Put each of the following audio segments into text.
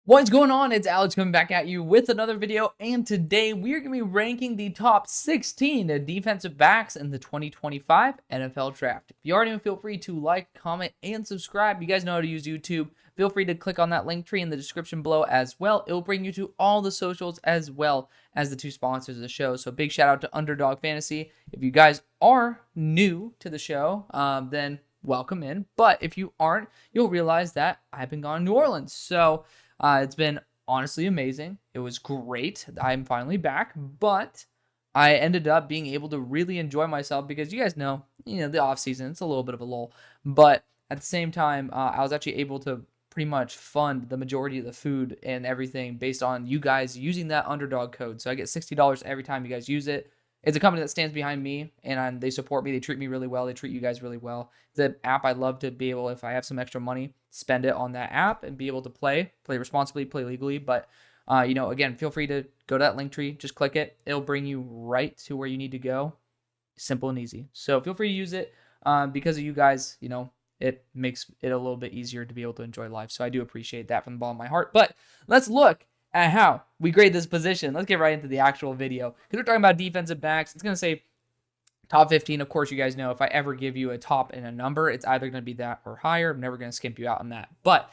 What's going on? It's Alex coming back at you with another video, and today we're going to be ranking the top 16 defensive backs in the 2025 NFL Draft. If you already know, feel free to like, comment, and subscribe. You guys know how to use YouTube. Feel free to click on that link tree in the description below as well. It'll bring you to all the socials as well as the two sponsors of the show. So big shout out to UnderDog Fantasy. If you guys are new to the show, then welcome in. But if you aren't, you'll realize that I've been gone to New Orleans. So it's been honestly amazing. It was great. I'm finally back, but I ended up being able to really enjoy myself because you guys know, the off season, it's a little bit of a lull, but at the same time, I was actually able to pretty much fund the majority of the food and everything based on you guys using that underdog code. So I get $60 every time you guys use it. It's a company that stands behind me, and they support me. They treat me really well. They treat you guys really well. It's an app I love to be able, if I have some extra money, spend it on that app and be able to play responsibly, play legally. But, again, feel free to go to that link tree. Just click it. It'll bring you right to where you need to go. Simple and easy. So feel free to use it because of you guys. It makes it a little bit easier to be able to enjoy life. So I do appreciate that from the bottom of my heart. But let's look at how we grade this position. Let's get right into the actual video because we're talking about defensive backs. It's going to say top 15. Of course, you guys know if I ever give you a top and a number, it's either going to be that or higher. I'm never going to skimp you out on that. But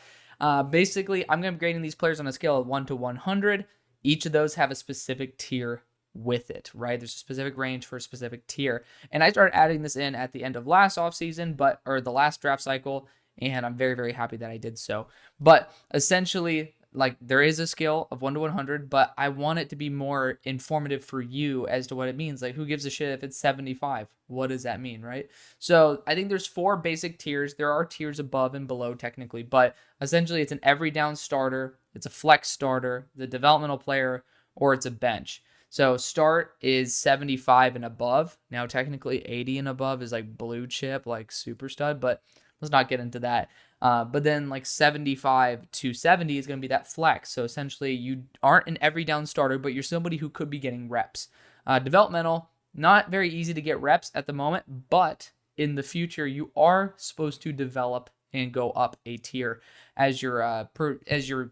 basically, I'm going to be grading these players on a scale of 1 to 100. Each of those have a specific tier with it, right? There's a specific range for a specific tier. And I started adding this in at the end of last offseason, or the last draft cycle, and I'm very, very happy that I did so. But essentially, there is a scale of 1 to 100, but I want it to be more informative for you as to what it means. Like, who gives a shit if it's 75? What does that mean, right? So I think there's 4 basic tiers. There are tiers above and below technically, but essentially it's an every down starter, it's a flex starter, the developmental player, or it's a bench. So start is 75 and above. Now technically 80 and above is like blue chip, like super stud, but let's not get into that. But then like 75 to 70 is going to be that flex. So essentially you aren't an every down starter, but you're somebody who could be getting reps. Developmental, not very easy to get reps at the moment, but in the future you are supposed to develop and go up a tier as your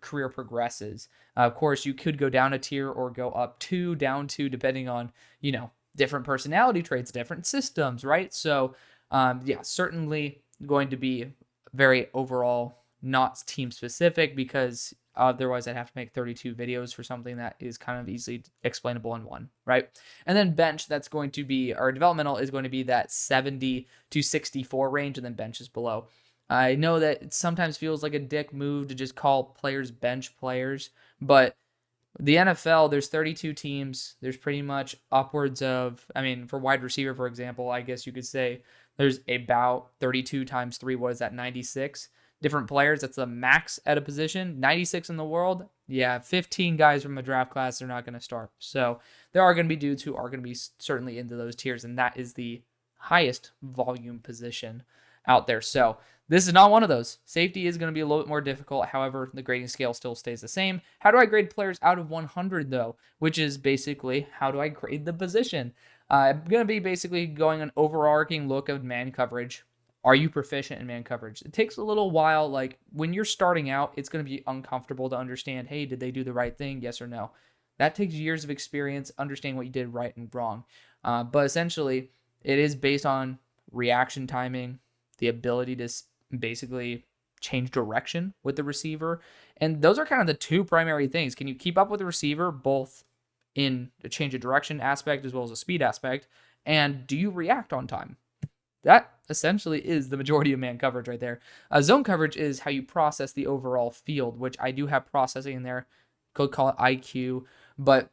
career progresses. Of course, you could go down a tier or go up 2, down 2, depending on, different personality traits, different systems, right? So, certainly going to be very overall, not team specific, because otherwise I'd have to make 32 videos for something that is kind of easily explainable in one, right? And then bench, that's going to be, our developmental is going to be that 70 to 64 range, and then bench is below. I know that it sometimes feels like a dick move to just call players bench players, but the NFL, there's 32 teams. There's pretty much upwards of, for wide receiver, for example, I guess you could say there's about 32 times 3. What is that, 96? Different players. That's the max at a position. 96 in the world. Yeah, 15 guys from a draft class are not going to start. So there are going to be dudes who are going to be certainly into those tiers, and that is the highest volume position out there. So this is not one of those. Safety is going to be a little bit more difficult. However, the grading scale still stays the same. How do I grade players out of 100 though? Which is basically, how do I grade the position? I'm going to be basically going an overarching look of man coverage. Are you proficient in man coverage? It takes a little while. Like when you're starting out, it's going to be uncomfortable to understand, hey, did they do the right thing? Yes or no. That takes years of experience, understanding what you did right and wrong. But essentially, it is based on reaction timing, the ability to basically change direction with the receiver. And those are kind of the 2 primary things. Can you keep up with the receiver, both in the change of direction aspect as well as a speed aspect? And do you react on time? That essentially is the majority of man coverage right there. Zone coverage is how you process the overall field, which I do have processing in there. Could call it IQ, but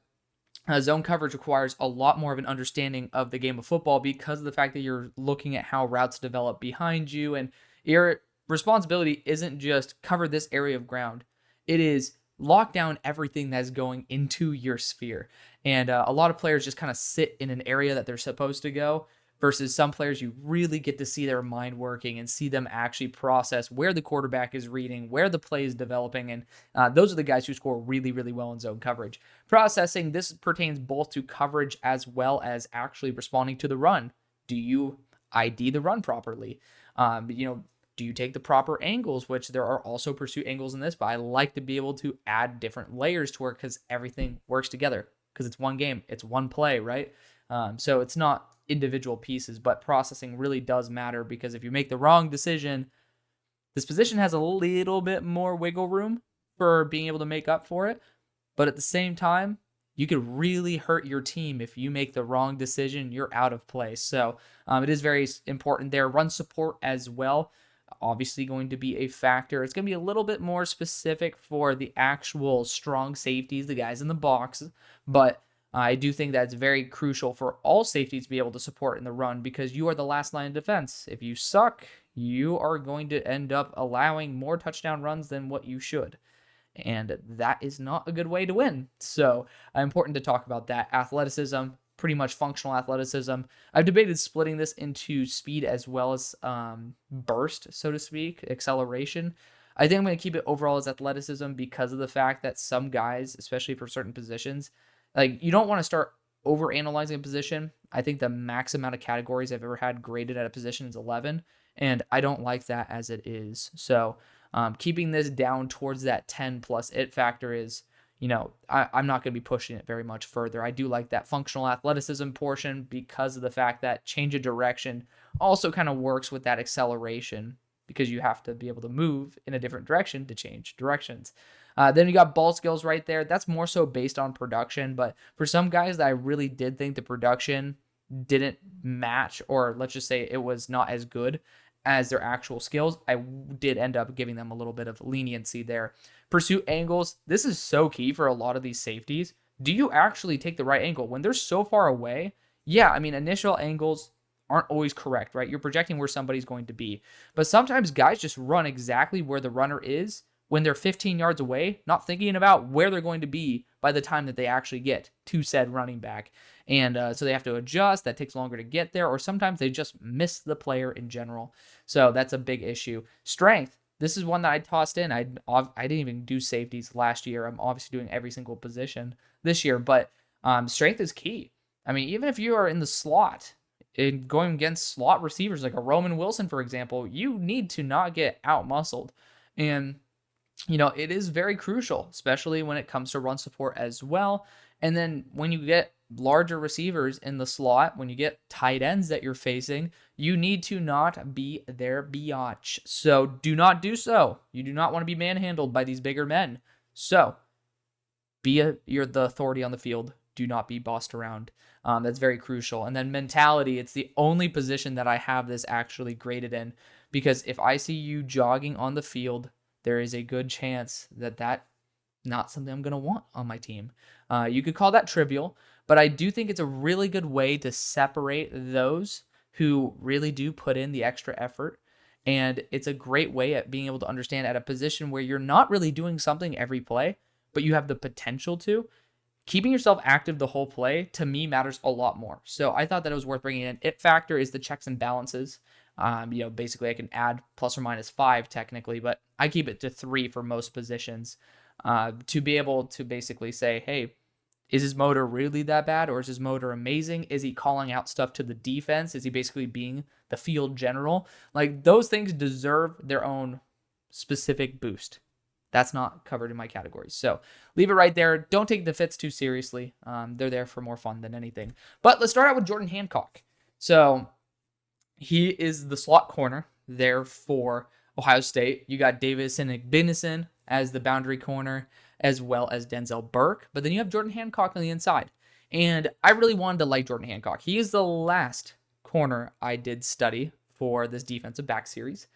zone coverage requires a lot more of an understanding of the game of football because of the fact that you're looking at how routes develop behind you, and your responsibility isn't just cover this area of ground. It is lock down everything that's going into your sphere. And a lot of players just kind of sit in an area that they're supposed to go, versus some players you really get to see their mind working and see them actually process where the quarterback is reading, where the play is developing, and those are the guys who score really, really well in zone coverage. Processing, this pertains both to coverage as well as actually responding to the run. Do you ID the run properly? Do you take the proper angles, which there are also pursuit angles in this, but I like to be able to add different layers to it because everything works together because it's one game, it's one play, right? So it's not individual pieces, but processing really does matter because if you make the wrong decision, this position has a little bit more wiggle room for being able to make up for it. But at the same time, you could really hurt your team if you make the wrong decision. You're out of place. So it is very important there. Run support as well, obviously going to be a factor. It's going to be a little bit more specific for the actual strong safeties, the guys in the box. But I do think that's very crucial for all safeties to be able to support in the run because you are the last line of defense. If you suck, you are going to end up allowing more touchdown runs than what you should. And that is not a good way to win. So important to talk about that. Athleticism, pretty much functional athleticism. I've debated splitting this into speed as well as burst, so to speak, acceleration. I think I'm going to keep it overall as athleticism because of the fact that some guys, especially for certain positions, like you don't want to start over-analyzing a position. I think the max amount of categories I've ever had graded at a position is 11, and I don't like that as it is. So keeping this down towards that 10 plus it factor is, I'm not going to be pushing it very much further. I do like that functional athleticism portion because of the fact that change of direction also kind of works with that acceleration because you have to be able to move in a different direction to change directions. Then you got ball skills right there. That's more so based on production, but for some guys that I really did think the production didn't match, or let's just say it was not as good as their actual skills, I did end up giving them a little bit of leniency there. Pursuit angles, this is so key for a lot of these safeties. Do you actually take the right angle? When they're so far away, yeah, I mean, initial angles aren't always correct, right? You're projecting where somebody's going to be. But sometimes guys just run exactly where the runner is when they're 15 yards away, not thinking about where they're going to be by the time that they actually get to said running back. And so they have to adjust. That takes longer to get there. Or sometimes they just miss the player in general. So that's a big issue. Strength. This is one that I tossed in. I didn't even do safeties last year. I'm obviously doing every single position this year. But strength is key. I mean, even if you are in the slot, in going against slot receivers like a Roman Wilson, for example, you need to not get out-muscled. And it is very crucial, especially when it comes to run support as well. And then when you get larger receivers in the slot, when you get tight ends that you're facing, you need to not be their biatch. So do not do so. You do not want to be manhandled by these bigger men. So you're the authority on the field. Do not be bossed around. That's very crucial. And then mentality, it's the only position that I have this actually graded in, because if I see you jogging on the field, there is a good chance that that's not something I'm going to want on my team. You could call that trivial, but I do think it's a really good way to separate those who really do put in the extra effort. And it's a great way at being able to understand at a position where you're not really doing something every play, but you have the potential to. Keeping yourself active the whole play, to me, matters a lot more. So I thought that it was worth bringing in. It factor is the checks and balances. Basically I can add plus or minus 5 technically, but I keep it to 3 for most positions to be able to basically say, hey, is his motor really that bad, or is his motor amazing? Is he calling out stuff to the defense? Is he basically being the field general? Like, those things deserve their own specific boost. That's not covered in my categories. So leave it right there. Don't take the fits too seriously. They're there for more fun than anything. But let's start out with Jordan Hancock. So he is the slot corner there for Ohio State. You got Davis and Igbinison as the boundary corner, as well as Denzel Burke. But then you have Jordan Hancock on the inside. And I really wanted to like Jordan Hancock. He is the last corner I did study for this defensive back series.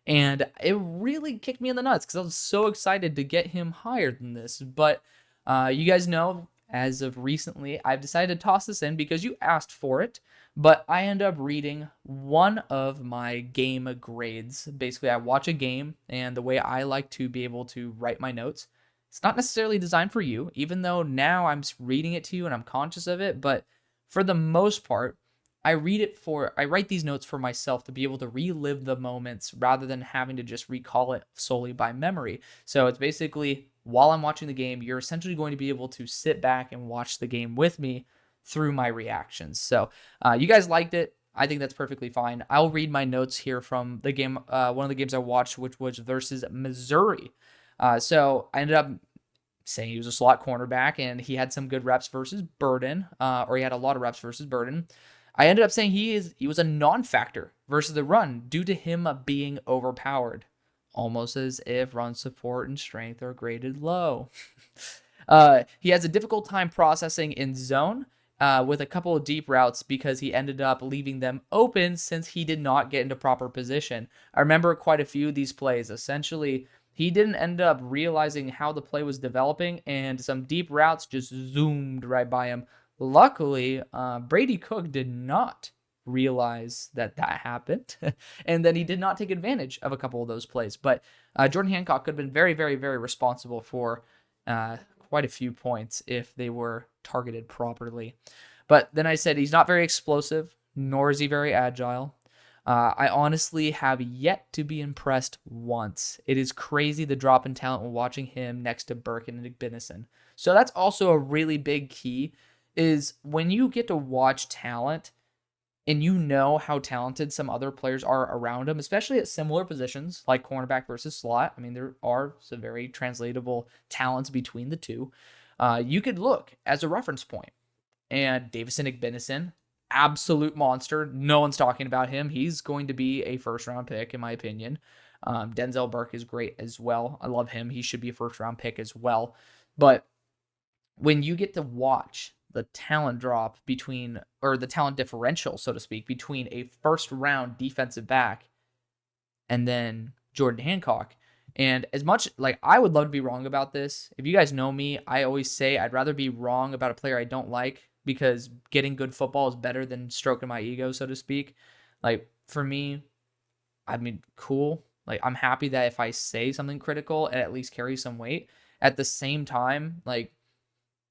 And it really kicked me in the nuts because I was so excited to get him higher than this. But you guys know, as of recently, I've decided to toss this in because you asked for it. But I end up reading one of my game grades. Basically, I watch a game, and the way I like to be able to write my notes, it's not necessarily designed for you, even though now I'm reading it to you and I'm conscious of it. But for the most part, I write these notes for myself to be able to relive the moments rather than having to just recall it solely by memory. So it's basically, while I'm watching the game, you're essentially going to be able to sit back and watch the game with me through my reactions. So you guys liked it. I think that's perfectly fine. I'll read my notes here from the game, one of the games I watched, which was versus Missouri. So I ended up saying he was a slot cornerback, and he had some good reps versus Burden, or he had a lot of reps versus Burden. I ended up saying he was a non-factor versus the run due to him being overpowered, almost as if run support and strength are graded low. He has a difficult time processing in zone with a couple of deep routes because he ended up leaving them open since he did not get into proper position. I remember quite a few of these plays. Essentially, he didn't end up realizing how the play was developing, and some deep routes just zoomed right by him. Luckily, Brady Cook did not realize that happened, and then he did not take advantage of a couple of those plays. But Jordan Hancock could have been very, very, very responsible for quite a few points if they were targeted properly. But then I said he's not very explosive, nor is he very agile. I honestly have yet to be impressed once. It is crazy the drop in talent when watching him next to Burke and Igbinison. So that's also a really big key, is when you get to watch talent and you know how talented some other players are around him, especially at similar positions like cornerback versus slot. I mean, there are some very translatable talents between the two. You could look as a reference point. And Davison Igbinison, absolute monster. No one's talking about him. He's going to be a first-round pick, in my opinion. Denzel Burke is great as well. I love him. He should be a first-round pick as well. But when you get to watch the talent drop between, or the talent differential, so to speak, between a first-round defensive back and then Jordan Hancock, and as much, like, I would love to be wrong about this. If you guys know me, I always say I'd rather be wrong about a player I don't like, because getting good football is better than stroking my ego, so to speak. Like, for me, I mean, cool. Like, I'm happy that if I say something critical, it at least carries some weight. At the same time, like,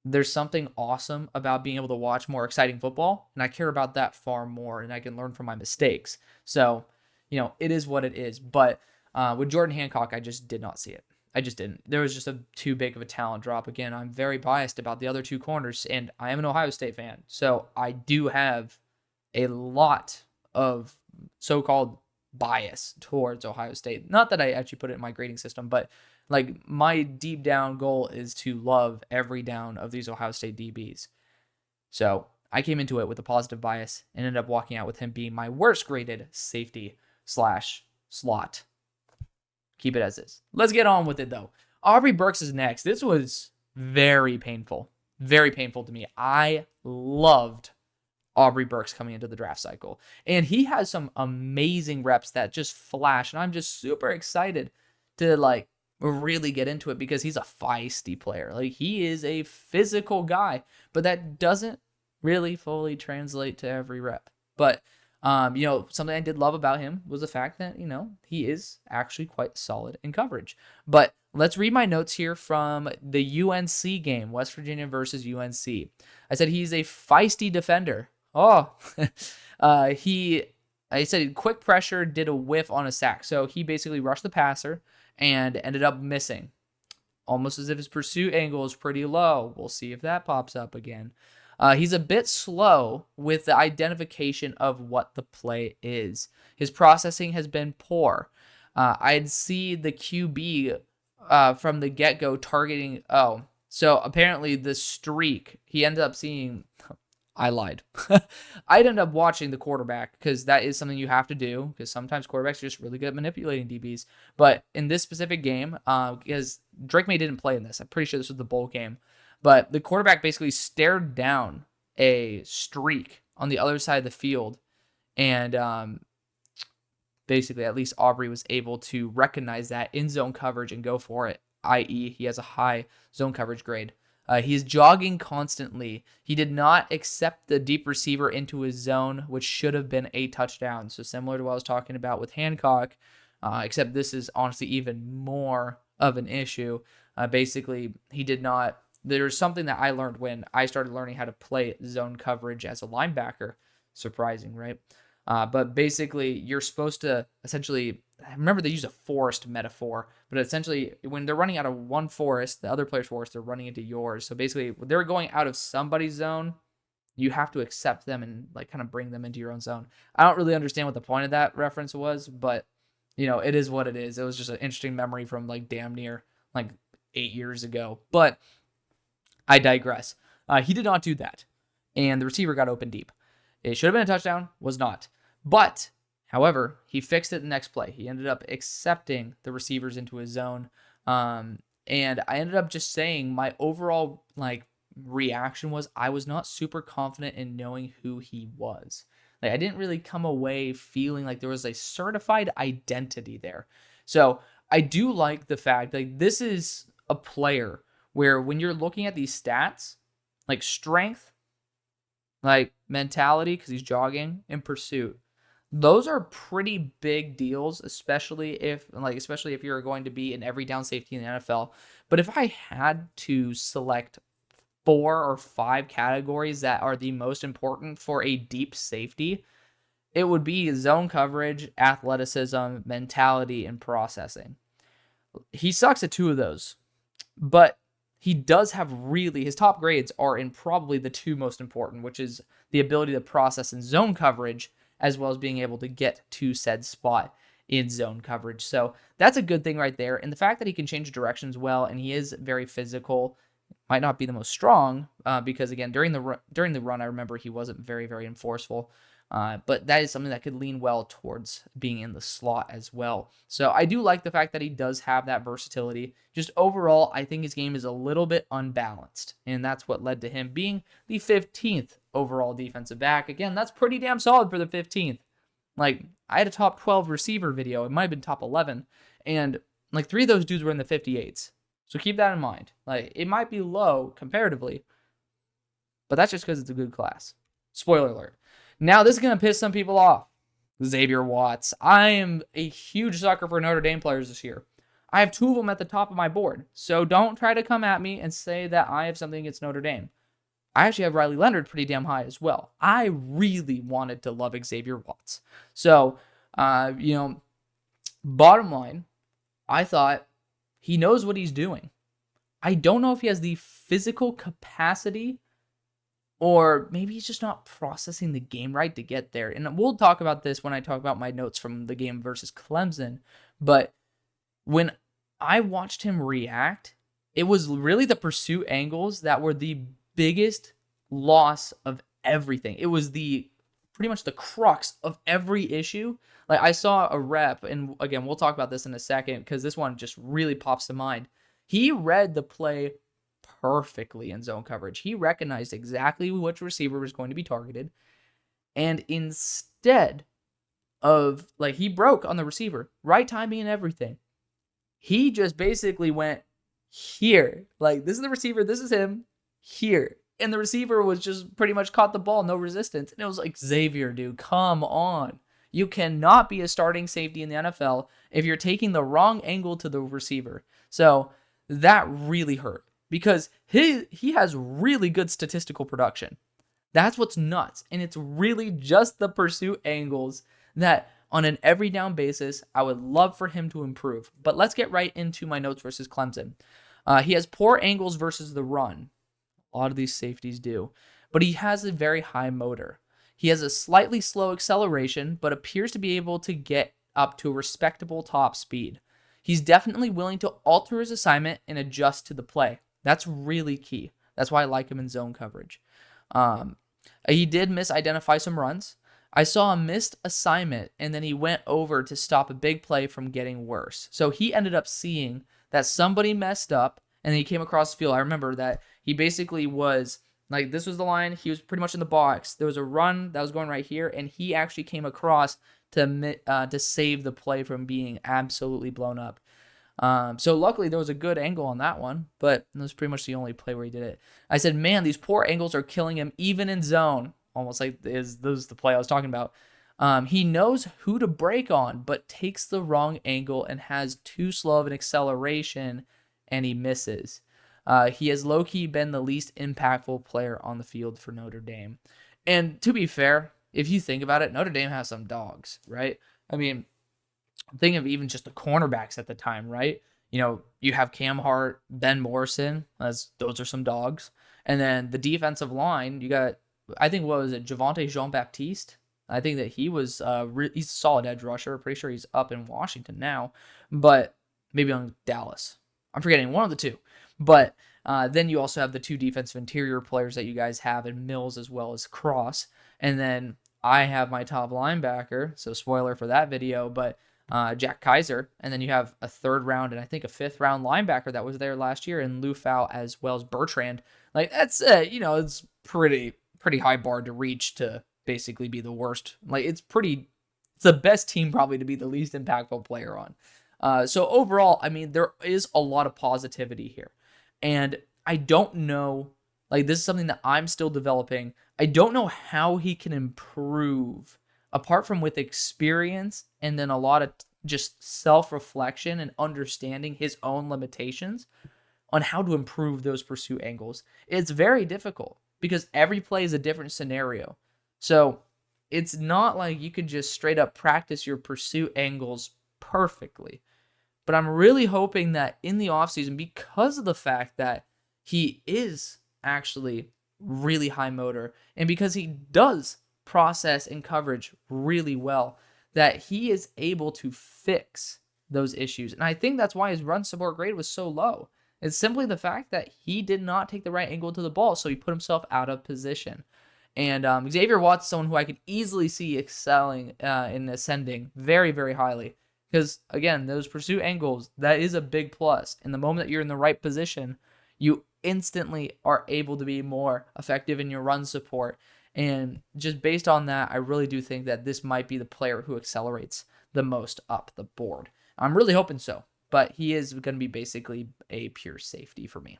there's something awesome about being able to watch more exciting football, and I care about that far more, and I can learn from my mistakes. So, it is what it is. But with Jordan Hancock, I just did not see it. I just didn't. There was just too big of a talent drop. Again, I'm very biased about the other two corners, and I am an Ohio State fan. So I do have a lot of so-called bias towards Ohio State. Not that I actually put it in my grading system, but like, my deep down goal is to love every down of these Ohio State DBs. So I came into it with a positive bias and ended up walking out with him being my worst graded safety / slot. Keep it as is. Let's get on with it, though. Aubrey Burks is next. This was very painful. Very painful to me. I loved Aubrey Burks coming into the draft cycle. And he has some amazing reps that just flash. And I'm just super excited to, like, really get into it, because he's a feisty player. Like, he is a physical guy. But that doesn't really fully translate to every rep. But something I did love about him was the fact that, he is actually quite solid in coverage. But let's read my notes here from the UNC game, West Virginia versus UNC. I said he's a feisty defender. I said quick pressure, did a whiff on a sack. So he basically rushed the passer and ended up missing. Almost as if his pursuit angle is pretty low. We'll see if that pops up again. He's a bit slow with the identification of what the play is. His processing has been poor. I'd see the QB from the get-go targeting... so apparently the streak, he ended up seeing... I lied. I'd end up watching the quarterback, because that is something you have to do, because sometimes quarterbacks are just really good at manipulating DBs. But in this specific game, because Drake May didn't play in this, I'm pretty sure this was the bowl game, but the quarterback basically stared down a streak on the other side of the field, and basically at least Aubrey was able to recognize that in zone coverage and go for it, i.e. he has a high zone coverage grade. He is jogging constantly. He did not accept the deep receiver into his zone, which should have been a touchdown. So similar to what I was talking about with Hancock, except this is honestly even more of an issue. Basically, he did not... There's something that I learned when I started learning how to play zone coverage as a linebacker. Surprising, right? But basically, you're supposed to essentially... Remember, they use a forest metaphor, but essentially, when they're running out of one forest, the other player's forest, they're running into yours. So basically, they're going out of somebody's zone. you have to accept them and like kind of bring them into your own zone. I don't really understand what the point of that reference was, but it is what it is. It was just an interesting memory from like damn near like 8 years ago. But I digress. He did not do that, and the receiver got open deep. It should have been a touchdown, was not. But, however, he fixed it the next play. He ended up accepting the receivers into his zone, and I ended up just saying my overall like reaction was I was not super confident in knowing who he was. Like I didn't really come away feeling like there was a certified identity there. So I do like the fact like this is a player where when you're looking at these stats, like strength, like mentality, because he's jogging, and pursuit, those are pretty big deals, especially if you're going to be an every down safety in the NFL. But if I had to select 4 or 5 categories that are the most important for a deep safety, it would be zone coverage, athleticism, mentality, and processing. He sucks at 2 of those, but he does have his top grades are in probably the 2 most important, which is the ability to process in zone coverage, as well as being able to get to said spot in zone coverage. So that's a good thing right there. And the fact that he can change directions well, and he is very physical, might not be the most strong, because again, during the run, I remember he wasn't very, very enforceful. But that is something that could lean well towards being in the slot as well. So I do like the fact that he does have that versatility. Just overall, I think his game is a little bit unbalanced, and that's what led to him being the 15th overall defensive back. Again, that's pretty damn solid for the 15th. Like, I had a top 12 receiver video. It might have been top 11, and like 3 of those dudes were in the 58s. So keep that in mind. Like, it might be low comparatively, but that's just because it's a good class. Spoiler alert. Now, this is going to piss some people off. Xavier Watts. I am a huge sucker for Notre Dame players this year. I have 2 of them at the top of my board. So don't try to come at me and say that I have something against Notre Dame. I actually have Riley Leonard pretty damn high as well. I really wanted to love Xavier Watts. So, bottom line, I thought he knows what he's doing. I don't know if he has the physical capacity, or maybe he's just not processing the game right to get there. And we'll talk about this when I talk about my notes from the game versus Clemson. But when I watched him react, it was really the pursuit angles that were the biggest loss of everything. It was pretty much the crux of every issue. Like I saw a rep, and again, we'll talk about this in a second because this one just really pops to mind. He read the play perfectly in zone coverage. He recognized exactly which receiver was going to be targeted. And instead of, like, he broke on the receiver, right timing and everything, he just basically went here. Like, this is the receiver, this is him, here. And the receiver was just pretty much caught the ball, no resistance. And it was like, Xavier, dude, come on. You cannot be a starting safety in the NFL if you're taking the wrong angle to the receiver. So that really hurt because he has really good statistical production. That's what's nuts. And it's really just the pursuit angles that on an every down basis, I would love for him to improve. But let's get right into my notes versus Clemson. He has poor angles versus the run. A lot of these safeties do. But he has a very high motor. He has a slightly slow acceleration, but appears to be able to get up to a respectable top speed. He's definitely willing to alter his assignment and adjust to the play. That's really key. That's why I like him in zone coverage. He did misidentify some runs. I saw a missed assignment, and then he went over to stop a big play from getting worse. So he ended up seeing that somebody messed up, and then he came across the field. I remember that he basically was, like, this was the line. He was pretty much in the box. There was a run that was going right here, and he actually came across to save the play from being absolutely blown up. So luckily there was a good angle on that one, but it was pretty much the only play where he did it. I said, man, these poor angles are killing him even in zone. Almost like this is the play I was talking about. He knows who to break on, but takes the wrong angle and has too slow of an acceleration, and he misses. He has low-key been the least impactful player on the field for Notre Dame. And to be fair, if you think about it, Notre Dame has some dogs, right? I mean, think of even just the cornerbacks at the time, right? You know, you have Cam Hart, Ben Morrison. Those are some dogs. And then the defensive line, you got I think, what was it, Javonte Jean-Baptiste? I think that he was he's a solid edge rusher. Pretty sure he's up in Washington now, but maybe on Dallas. I'm forgetting one of the two. But then you also have the 2 defensive interior players that you guys have in Mills as well as Cross. And then I have my top linebacker, so spoiler for that video, but Jack Kaiser. And then you have a 3rd round and I think a 5th round linebacker that was there last year in Lufau as well as Bertrand. Like, that's, it's pretty high bar to reach to basically be the worst. Like, it's the best team probably to be the least impactful player on. So overall, I mean, there is a lot of positivity here. And I don't know, like, this is something that I'm still developing. I don't know how he can improve apart from with experience and then a lot of just self-reflection and understanding his own limitations on how to improve those pursuit angles. It's very difficult because every play is a different scenario. So it's not like you could just straight up practice your pursuit angles perfectly. But I'm really hoping that in the offseason, because of the fact that he is actually really high motor and because he does process and coverage really well, that he is able to fix those issues. And I think that's why his run support grade was so low. It's simply the fact that he did not take the right angle to the ball, so he put himself out of position. And Xavier Watts is someone who I could easily see excelling in ascending very, very highly. Because, again, those pursuit angles, that is a big plus. And the moment that you're in the right position, you instantly are able to be more effective in your run support. And just based on that, I really do think that this might be the player who accelerates the most up the board. I'm really hoping so. But he is going to be basically a pure safety for me.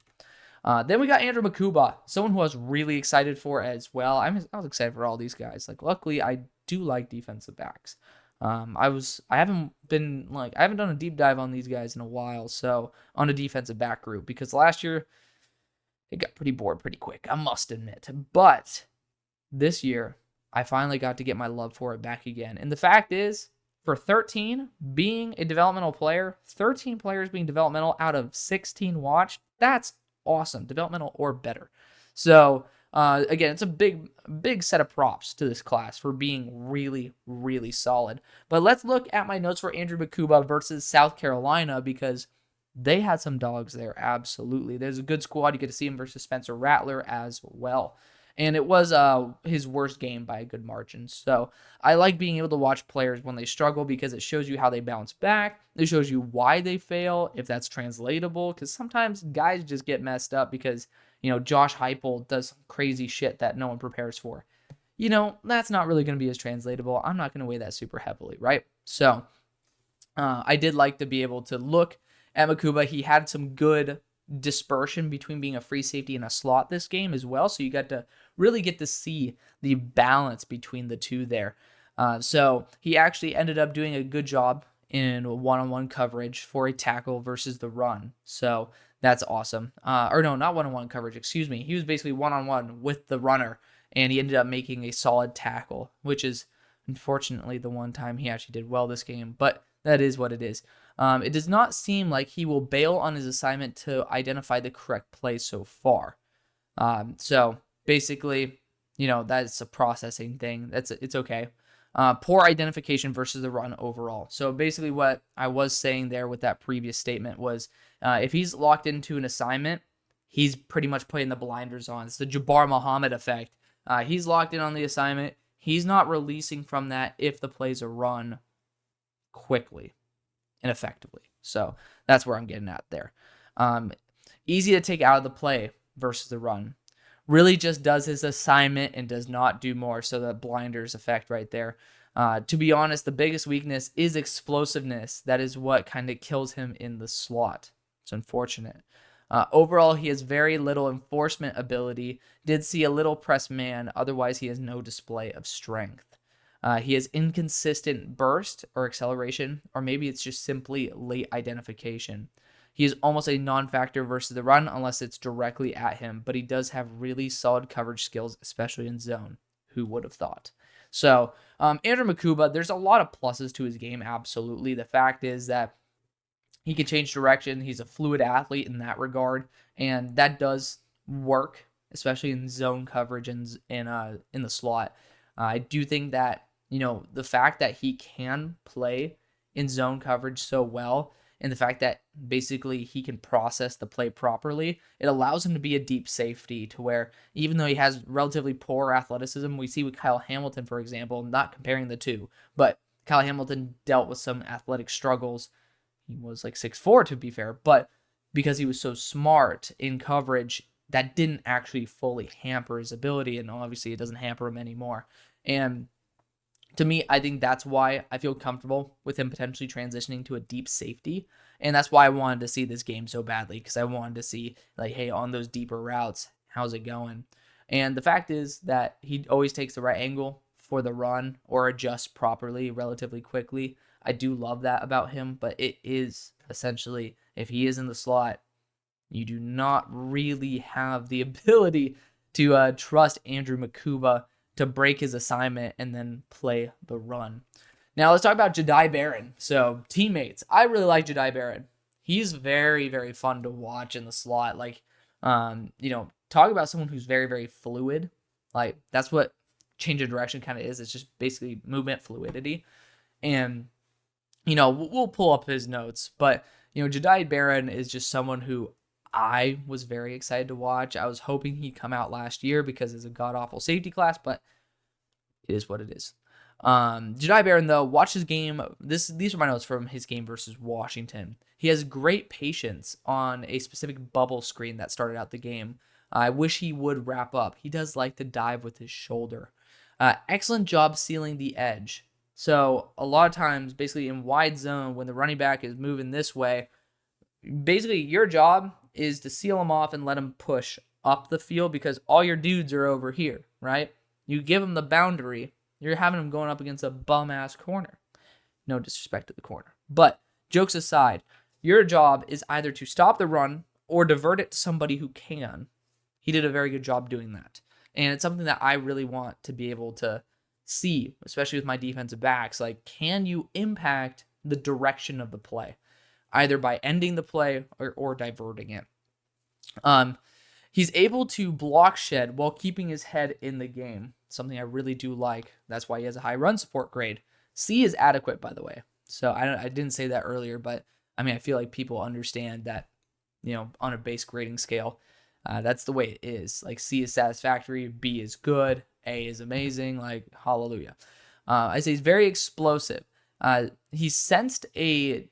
Then we got Andrew Makuba, someone who I was really excited for as well. I was excited for all these guys. Like, luckily, I do like defensive backs. I haven't done a deep dive on these guys in a while, so on a defensive back group, because last year it got pretty bored pretty quick, I must admit. But this year, I finally got to get my love for it back again. And the fact is, for 13 being a developmental player, 13 players being developmental out of 16 watched, that's awesome, developmental or better. So again, it's a big set of props to this class for being really, really solid. But let's look at my notes for Andrew Makuba versus South Carolina, because they had some dogs there. Absolutely, there's a good squad. You get to see him versus Spencer Rattler as well. And it was his worst game by a good margin. So I like being able to watch players when they struggle, because it shows you how they bounce back. It shows you why they fail, if that's translatable. Because sometimes guys just get messed up because, Josh Heupel does some crazy shit that no one prepares for. That's not really going to be as translatable. I'm not going to weigh that super heavily, right? So I did like to be able to look at Makuba. He had some good dispersion between being a free safety and a slot this game as well. So you got to really get to see the balance between the two there. So he actually ended up doing a good job in one-on-one coverage for a tackle versus the run. So that's awesome. Or no, not one-on-one coverage, excuse me. He was basically one-on-one with the runner, and he ended up making a solid tackle, which is unfortunately the one time he actually did well this game, but that is what it is. It does not seem like he will bail on his assignment to identify the correct play so far. So basically, that's a processing thing. It's okay. Poor identification versus the run overall. So basically what I was saying there with that previous statement was, if he's locked into an assignment, he's pretty much putting the blinders on. It's the Jabbar Muhammad effect. He's locked in on the assignment. He's not releasing from that if the plays are run quickly and effectively. So that's where I'm getting at there. Easy to take out of the play versus the run. Really just does his assignment and does not do more. So the blinders effect right there. To be honest, the biggest weakness is explosiveness. That is what kind of kills him in the slot. It's unfortunate. Overall, he has very little enforcement ability. Did see a little press man. Otherwise, he has no display of strength. He has inconsistent burst or acceleration, or maybe it's just simply late identification. He is almost a non-factor versus the run unless it's directly at him, but he does have really solid coverage skills, especially in zone. Who would have thought? So, Andrew Makuba, there's a lot of pluses to his game, absolutely. The fact is that he can change direction. He's a fluid athlete in that regard, and that does work, especially in zone coverage and in the slot. I do think that, the fact that he can play in zone coverage so well, and the fact that basically he can process the play properly, it allows him to be a deep safety to where, even though he has relatively poor athleticism, we see with Kyle Hamilton, for example, not comparing the two, but Kyle Hamilton dealt with some athletic struggles. He was like 6'4", to be fair, but because he was so smart in coverage, that didn't actually fully hamper his ability, and obviously it doesn't hamper him anymore. And to me, I think that's why I feel comfortable with him potentially transitioning to a deep safety. And that's why I wanted to see this game so badly, because I wanted to see, like, hey, on those deeper routes, how's it going? And the fact is that he always takes the right angle for the run or adjusts properly relatively quickly. I do love that about him, but it is essentially, if he is in the slot, you do not really have the ability to trust Andrew Makuba to break his assignment and then play the run. Now let's talk about Jedi Baron. So teammates, I really like Jedi Baron. He's very, very fun to watch in the slot. Like, talk about someone who's very, very fluid. Like, that's what change of direction kind of is. It's just basically movement fluidity. And, we'll pull up his notes, but, Jedi Baron is just someone who I was very excited to watch. I was hoping he'd come out last year because it's a god-awful safety class, but it is what it is. Jedi Baron, though, watch his game. These are my notes from his game versus Washington. He has great patience on a specific bubble screen that started out the game. I wish he would wrap up. He does like to dive with his shoulder. Excellent job sealing the edge. So a lot of times, basically in wide zone, when the running back is moving this way, basically your job is to seal him off and let him push up the field because all your dudes are over here, right? You give him the boundary, you're having him going up against a bum-ass corner. No disrespect to the corner. But jokes aside, your job is either to stop the run or divert it to somebody who can. He did a very good job doing that. And it's something that I really want to be able to see, especially with my defensive backs. Like, can you impact the direction of the play? Either by ending the play or diverting it. He's able to block shed while keeping his head in the game. Something I really do like. That's why he has a high run support grade. C is adequate, by the way. So I didn't say that earlier, but I feel like people understand that, on a base grading scale, that's the way it is. Like, C is satisfactory, B is good, A is amazing. Like, hallelujah. I say he's very explosive. He sensed a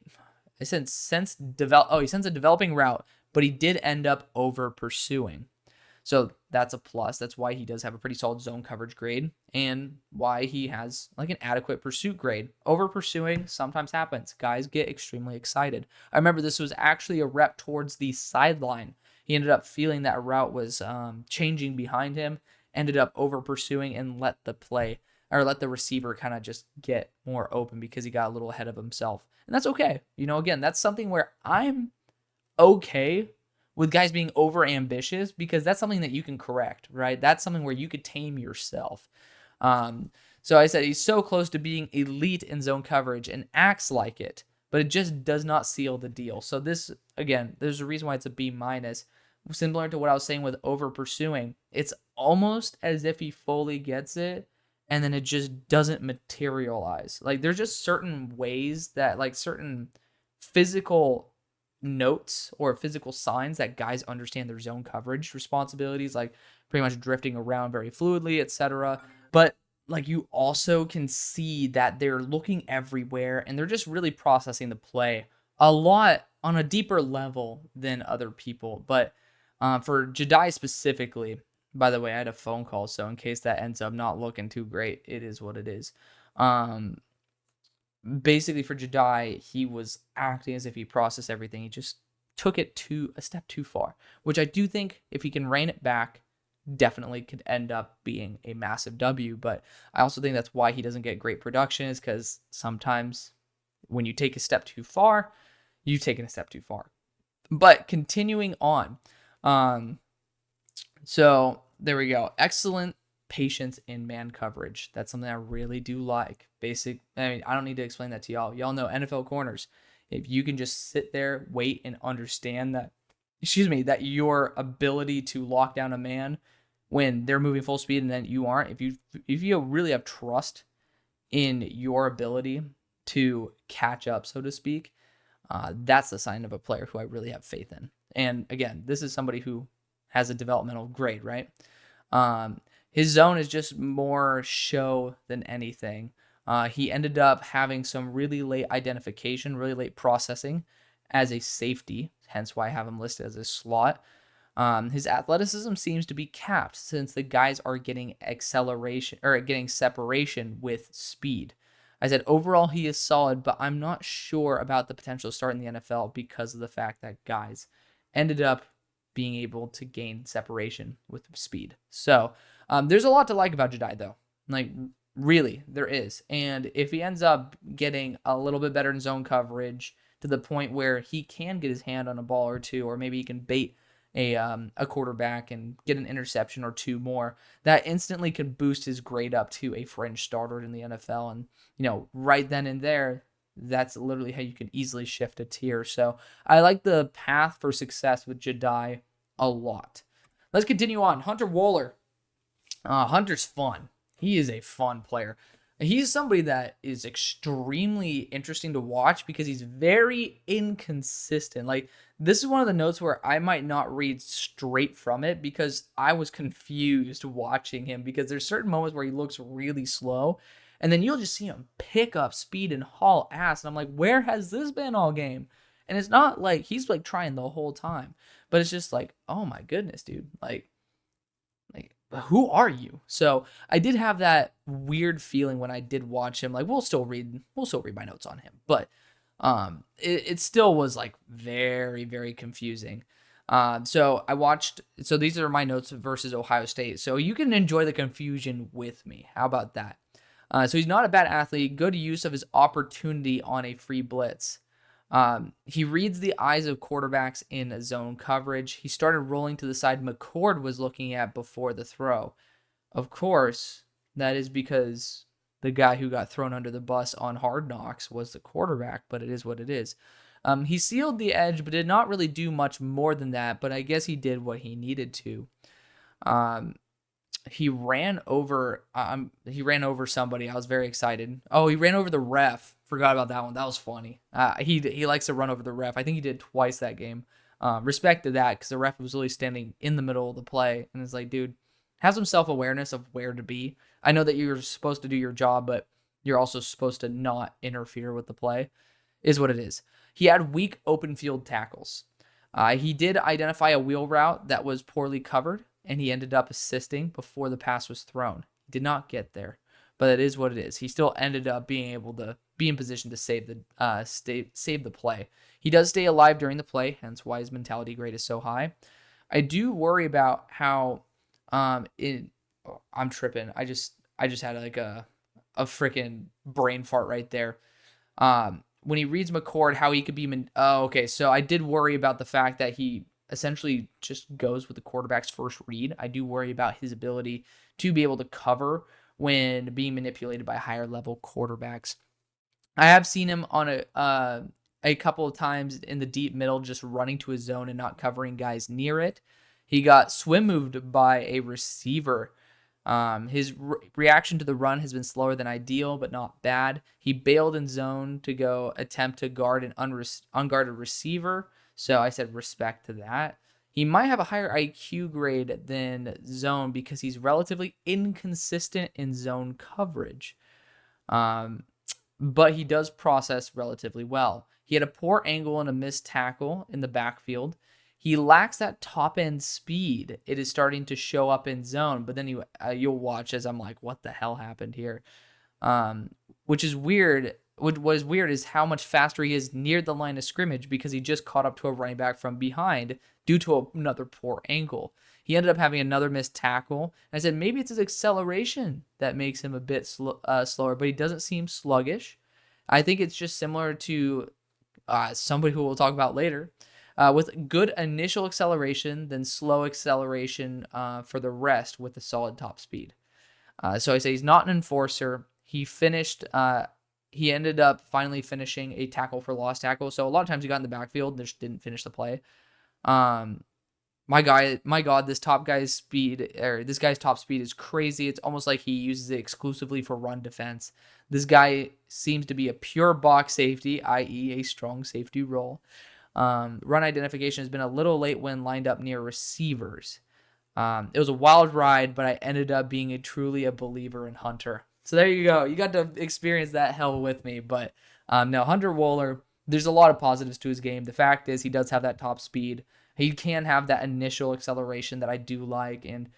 developing route, but he did end up over pursuing. So that's a plus. That's why he does have a pretty solid zone coverage grade and why he has like an adequate pursuit grade. Over pursuing sometimes happens. Guys get extremely excited. I remember this was actually a rep towards the sideline. He ended up feeling that route was changing behind him, ended up over pursuing and let the receiver kind of just get more open because he got a little ahead of himself. And that's okay. Again, that's something where I'm okay with guys being over ambitious because that's something that you can correct, right? That's something where you could tame yourself. So I said he's so close to being elite in zone coverage and acts like it, but it just does not seal the deal. So this, again, there's a reason why it's a B-. Similar to what I was saying with over pursuing. It's almost as if he fully gets it, and then it just doesn't materialize. Like, there's just certain ways that, like, certain physical notes or physical signs that guys understand their zone coverage responsibilities, like pretty much drifting around very fluidly, etc. But, like, you also can see that they're looking everywhere, and they're just really processing the play a lot on a deeper level than other people. But for Jedi specifically, by the way, I had a phone call, so in case that ends up not looking too great, it is what it is. Basically for Jedi, he was acting as if he processed everything. He just took it a step too far, which I do think if he can rein it back, definitely could end up being a massive W. But I also think that's why he doesn't get great production, is because sometimes when you take a step too far, you've taken a step too far. But continuing on, so there we go. Excellent patience in man coverage. That's something I really do like. I don't need to explain that to y'all. Y'all know NFL corners. If you can just sit there, wait, and understand that that your ability to lock down a man when they're moving full speed and then you aren't, if you really have trust in your ability to catch up, so to speak, that's the sign of a player who I really have faith in. And again, this is somebody who has a developmental grade, right? His zone is just more show than anything. He ended up having some really late identification, really late processing as a safety, hence why I have him listed as a slot. His athleticism seems to be capped since the guys are getting acceleration or getting separation with speed. I said overall he is solid, but I'm not sure about the potential to start in the NFL because of the fact that guys ended up being able to gain separation with speed. So there's a lot to like about Jedi, though. Like, really, there is. And if he ends up getting a little bit better in zone coverage to the point where he can get his hand on a ball or two, or maybe he can bait a quarterback and get an interception or two more, that instantly could boost his grade up to a fringe starter in the NFL. And, right then and there, that's literally how you can easily shift a tier. So I like the path for success with Jedi a lot. Let's continue on. Hunter Wohler. Hunter's fun. He is a fun player. He's somebody that is extremely interesting to watch because he's very inconsistent. Like, this is one of the notes where I might not read straight from it because I was confused watching him, because there's certain moments where he looks really slow and then you'll just see him pick up speed and haul ass. And I'm like, where has this been all game? And it's not like he's like trying the whole time, but it's just like, oh my goodness, dude. Like, who are you? So I did have that weird feeling when I did watch him. Like, we'll still read my notes on him, but it still was like very, very confusing. So these are my notes versus Ohio State. So you can enjoy the confusion with me. How about that? So he's not a bad athlete. Good use of his opportunity on a free blitz. He reads the eyes of quarterbacks in zone coverage. He started rolling to the side McCord was looking at before the throw. Of course, that is because the guy who got thrown under the bus on Hard Knocks was the quarterback, but it is what it is. He sealed the edge, but did not really do much more than that, but I guess he did what he needed to. He ran over somebody. I was very excited. Oh, he ran over the ref. Forgot about that one. That was funny. He likes to run over the ref. I think he did twice that game. Respect to that, because the ref was really standing in the middle of the play, and it's like, dude, have some self-awareness of where to be. I know that you're supposed to do your job, but you're also supposed to not interfere with the play, is what it is. He had weak open field tackles. He did identify a wheel route that was poorly covered, and he ended up assisting before the pass was thrown. He did not get there, but it is what it is. He still ended up being able to be in position to save the play. He does stay alive during the play, hence why his mentality grade is so high. I do worry about how I'm tripping. I just had like a freaking brain fart right there. When he reads McCord, how he could be okay. So I did worry about the fact that he essentially just goes with the quarterback's first read. I do worry about his ability to be able to cover when being manipulated by higher level quarterbacks. I have seen him on a couple of times in the deep middle, just running to his zone and not covering guys near it. He got swim moved by a receiver. His reaction to the run has been slower than ideal, but not bad. He bailed in zone to go attempt to guard an unguarded receiver. So I said respect to that. He might have a higher IQ grade than zone because he's relatively inconsistent in zone coverage. But he does process relatively well. He had a poor angle and a missed tackle in the backfield. He lacks that top end speed. It is starting to show up in zone, but then you'll watch as I'm like, what the hell happened here? Which is weird. What is weird is how much faster he is near the line of scrimmage because he just caught up to a running back from behind due to another poor angle. He ended up having another missed tackle. And I said, maybe it's his acceleration that makes him a bit slower, but he doesn't seem sluggish. I think it's just similar to somebody who we'll talk about later, with good initial acceleration, then slow acceleration for the rest with a solid top speed. So I say he's not an enforcer. He ended up finally finishing a tackle for lost tackle. So a lot of times he got in the backfield and just didn't finish the play. My God, this guy's top speed is crazy. It's almost like he uses it exclusively for run defense. This guy seems to be a pure box safety, i.e. a strong safety role. Run identification has been a little late when lined up near receivers. It was a wild ride, but I ended up being truly a believer in Hunter. So there you go. You got to experience that hell with me. But no, Hunter Wohler, there's a lot of positives to his game. The fact is he does have that top speed. He can have that initial acceleration that I do like. And,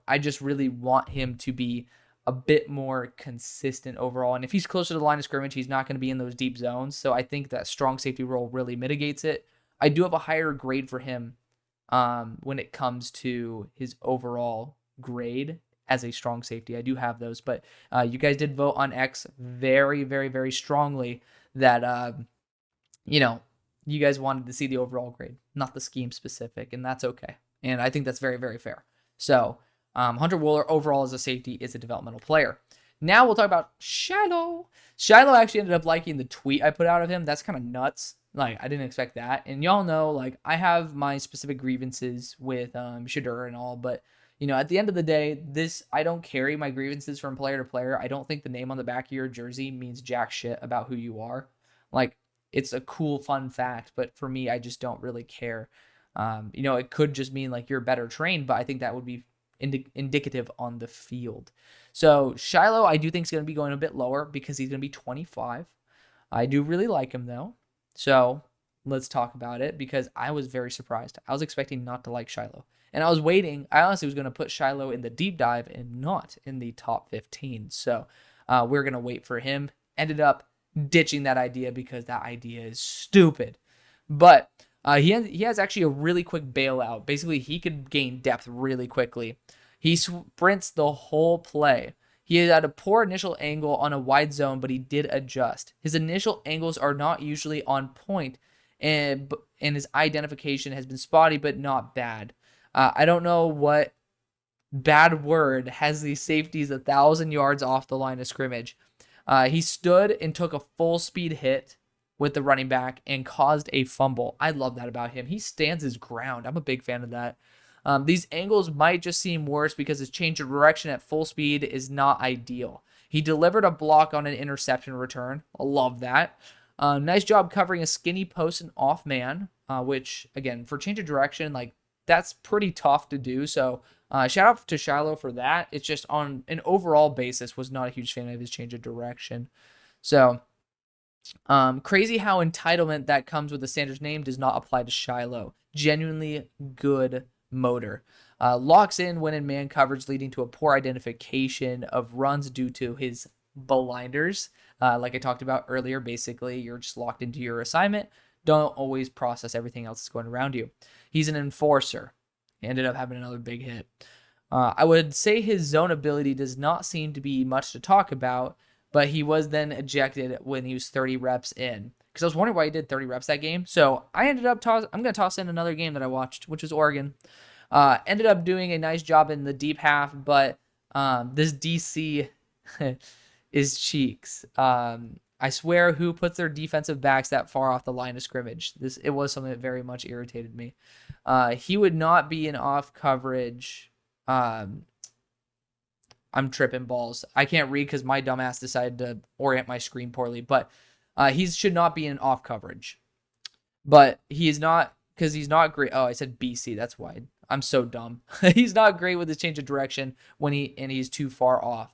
I just really want him to be a bit more consistent overall. And if he's closer to the line of scrimmage, he's not going to be in those deep zones. So I think that strong safety role really mitigates it. I do have a higher grade for him when it comes to his overall grade as a strong safety. I do have those, but you guys did vote on X very, very, very strongly that, you guys wanted to see the overall grade, not the scheme specific, and that's okay. And I think that's very, very fair. So Hunter Wohler overall as a safety is a developmental player. Now we'll talk about Shiloh. Shiloh actually ended up liking the tweet I put out of him. That's kind of nuts. Like, I didn't expect that. And y'all know, like, I have my specific grievances with Shadur and all, but, at the end of the day, I don't carry my grievances from player to player. I don't think the name on the back of your jersey means jack shit about who you are. Like, it's a cool, fun fact, but for me, I just don't really care. It could just mean, like, you're better trained, but I think that would be indicative on the field. So Shiloh, I do think is going to be going a bit lower because he's going to be 25. I do really like him, though. So let's talk about it because I was very surprised. I was expecting not to like Shiloh. And I was waiting. I honestly was going to put Shiloh in the deep dive and not in the top 15. So we're going to wait for him. Ended up ditching that idea because that idea is stupid. But he has actually a really quick bailout. Basically, he could gain depth really quickly. He sprints the whole play. He had a poor initial angle on a wide zone, but he did adjust. His initial angles are not usually on point, and his identification has been spotty, but not bad. I don't know what bad word has these safeties 1,000 yards off the line of scrimmage. He stood and took a full speed hit with the running back and caused a fumble. I love that about him. He stands his ground. I'm a big fan of that. These angles might just seem worse because his change of direction at full speed is not ideal. He delivered a block on an interception return. I love that. Nice job covering a skinny post and off man, which, again, for change of direction, like, that's pretty tough to do. So shout out to Shiloh for that. It's just on an overall basis was not a huge fan of his change of direction. So crazy how entitlement that comes with the Sanders name does not apply to Shiloh. Genuinely good motor. Locks in when in man coverage, leading to a poor identification of runs due to his blinders. Like I talked about earlier, basically, you're just locked into your assignment. Don't always process everything else that's going around you. He's an enforcer. He ended up having another big hit. I would say his zone ability does not seem to be much to talk about, but he was then ejected when he was 30 reps in. Because I was wondering why he did 30 reps that game. So I ended up I'm going to toss in another game that I watched, which is Oregon. Ended up doing a nice job in the deep half, but this DC is cheeks. I swear, who puts their defensive backs that far off the line of scrimmage? It was something that very much irritated me. He would not be in off coverage. I'm tripping balls. I can't read because my dumbass decided to orient my screen poorly, but he should not be in off coverage. But he is not, because he's not great. Oh, I said BC. That's why. I'm so dumb. He's not great with his change of direction when he's too far off.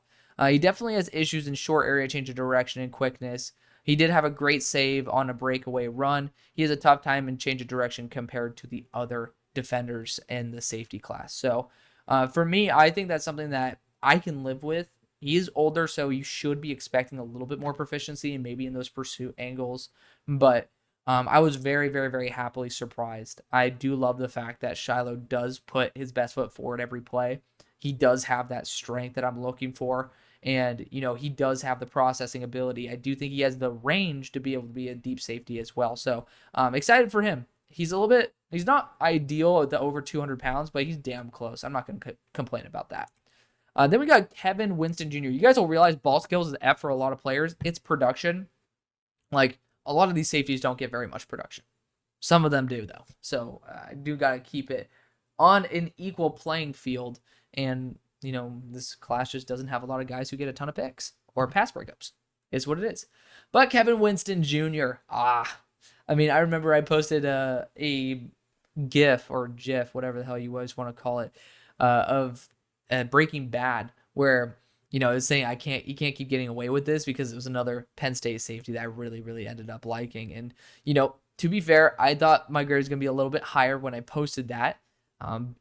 He definitely has issues in short area change of direction and quickness. He did have a great save on a breakaway run. He has a tough time in change of direction compared to the other defenders in the safety class. So for me, I think that's something that I can live with. He is older, so you should be expecting a little bit more proficiency and maybe in those pursuit angles. But I was very, very, very happily surprised. I do love the fact that Shiloh does put his best foot forward every play. He does have that strength that I'm looking for. And, he does have the processing ability. I do think he has the range to be able to be a deep safety as well. So excited for him. He's not ideal at the over 200 pounds, but he's damn close. I'm not going to complain about that. Then we got Kevin Winston Jr. You guys will realize ball skills is F for a lot of players. It's production. Like, a lot of these safeties don't get very much production. Some of them do, though. So I do got to keep it on an equal playing field. And, this class just doesn't have a lot of guys who get a ton of picks or pass breakups. It's what it is. But Kevin Winston Jr., I remember I posted a GIF or GIF, whatever the hell you always want to call it, of Breaking Bad, where it was saying you can't keep getting away with this, because it was another Penn State safety that I really, really ended up liking. And to be fair, I thought my grade was gonna be a little bit higher when I posted that,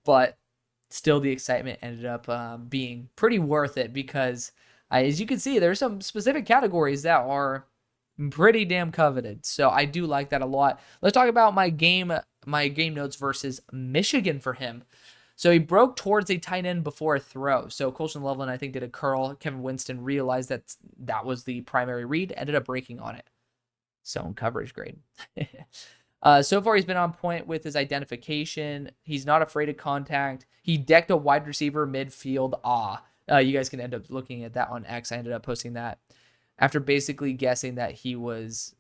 but still the excitement ended up being pretty worth it, because as you can see, there's some specific categories that are pretty damn coveted. So I do like that a lot. Let's talk about my game notes versus Michigan for him. So he broke towards a tight end before a throw. So Colston Loveland, I think, did a curl. Kevin Winston realized that was the primary read, ended up breaking on it. Zone coverage grade. So far, he's been on point with his identification. He's not afraid of contact. He decked a wide receiver midfield. You guys can end up looking at that on X. I ended up posting that after basically guessing that he was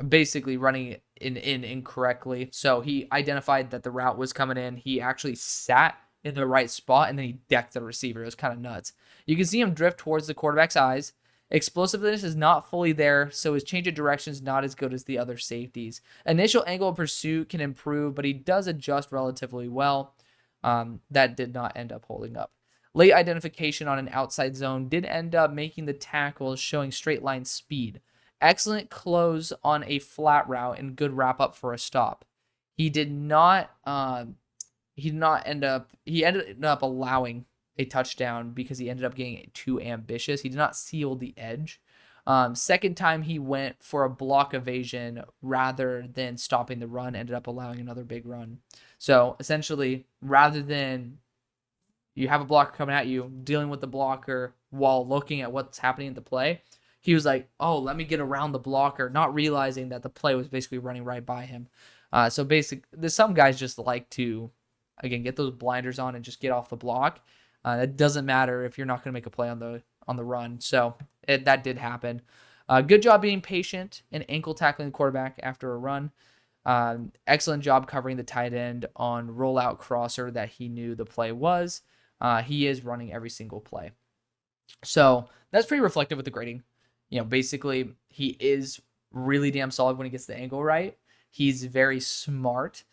basically running in incorrectly. So he identified that the route was coming in. He actually sat in the right spot, and then he decked the receiver. It was kind of nuts. You can see him drift towards the quarterback's eyes. Explosiveness is not fully there, so his change of direction is not as good as the other safeties. Initial angle of pursuit can improve, but he does adjust relatively well. That did not end up holding up. Late identification on an outside zone did end up making the tackle, showing straight line speed. Excellent close on a flat route and good wrap up for a stop. He ended up allowing a touchdown because he ended up getting too ambitious. He did not seal the edge. Second time he went for a block evasion rather than stopping the run, ended up allowing another big run. So essentially, rather than you have a blocker coming at you, dealing with the blocker while looking at what's happening in the play, he was like, oh, let me get around the blocker, not realizing that the play was basically running right by him. So basically, some guys just like to, again, get those blinders on and just get off the block. It doesn't matter if you're not going to make a play on the run. So that did happen. Good job being patient and ankle tackling the quarterback after a run. Excellent job covering the tight end on rollout crosser that he knew the play was. He is running every single play. So that's pretty reflective with the grading. Basically, he is really damn solid when he gets the angle right. He's very smart,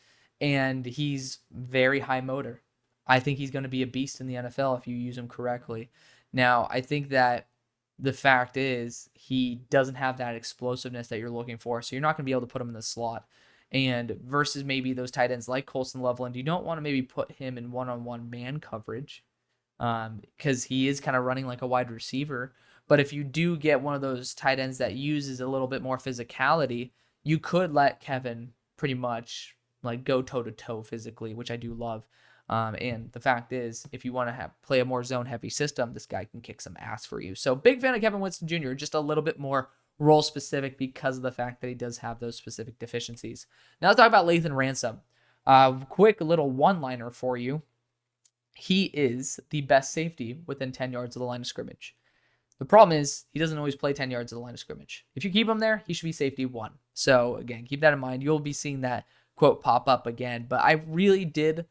and he's very high motor. I think he's going to be a beast in the NFL if you use him correctly. Now, I think that the fact is he doesn't have that explosiveness that you're looking for, so you're not going to be able to put him in the slot. And versus maybe those tight ends like Colston Loveland, you don't want to maybe put him in one-on-one man coverage because he is kind of running like a wide receiver. But if you do get one of those tight ends that uses a little bit more physicality, you could let Kevin pretty much like go toe-to-toe physically, which I do love. And the fact is, if you want to play a more zone-heavy system, this guy can kick some ass for you. So big fan of Kevin Winston Jr., just a little bit more role-specific because of the fact that he does have those specific deficiencies. Now let's talk about Lathan Ransom. Quick little one-liner for you. He is the best safety within 10 yards of the line of scrimmage. The problem is he doesn't always play 10 yards of the line of scrimmage. If you keep him there, he should be safety 1. So again, keep that in mind. You'll be seeing that quote pop up again. But I really did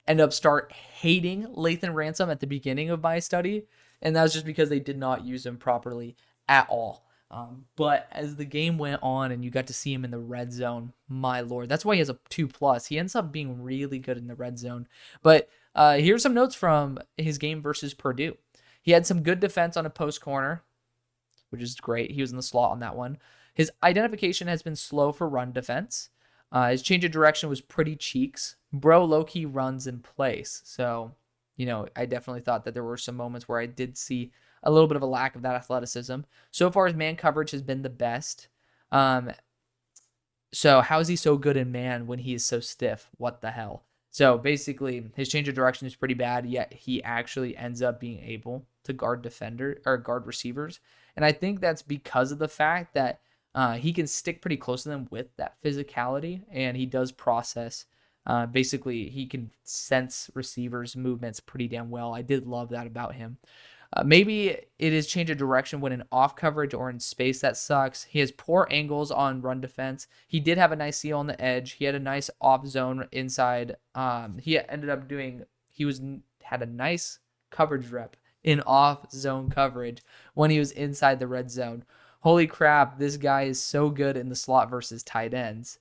end up start hating Lathan Ransom at the beginning of my study, and that was just because they did not use him properly at all. But as the game went on and you got to see him in the red zone, my lord, that's why he has a 2+. He ends up being really good in the red zone. But here's some notes from his game versus Purdue. He had some good defense on a post corner, which is great. He was in the slot on that one. His identification has been slow for run defense. His change of direction was pretty cheeks. Bro low-key runs in place. So, I definitely thought that there were some moments where I did see a little bit of a lack of that athleticism. So far, his man coverage has been the best. So how is he so good in man when he is so stiff? What the hell? So basically, his change of direction is pretty bad, yet he actually ends up being able to guard guard receivers. And I think that's because of the fact that he can stick pretty close to them with that physicality, and he does process. Basically, he can sense receivers' movements pretty damn well. I did love that about him. Maybe it is change of direction when in off coverage or in space that sucks. He has poor angles on run defense. He did have a nice seal on the edge. He had a nice off zone inside. He ended up doing, had a nice coverage rep in off zone coverage when he was inside the red zone. Holy crap, this guy is so good in the slot versus tight ends.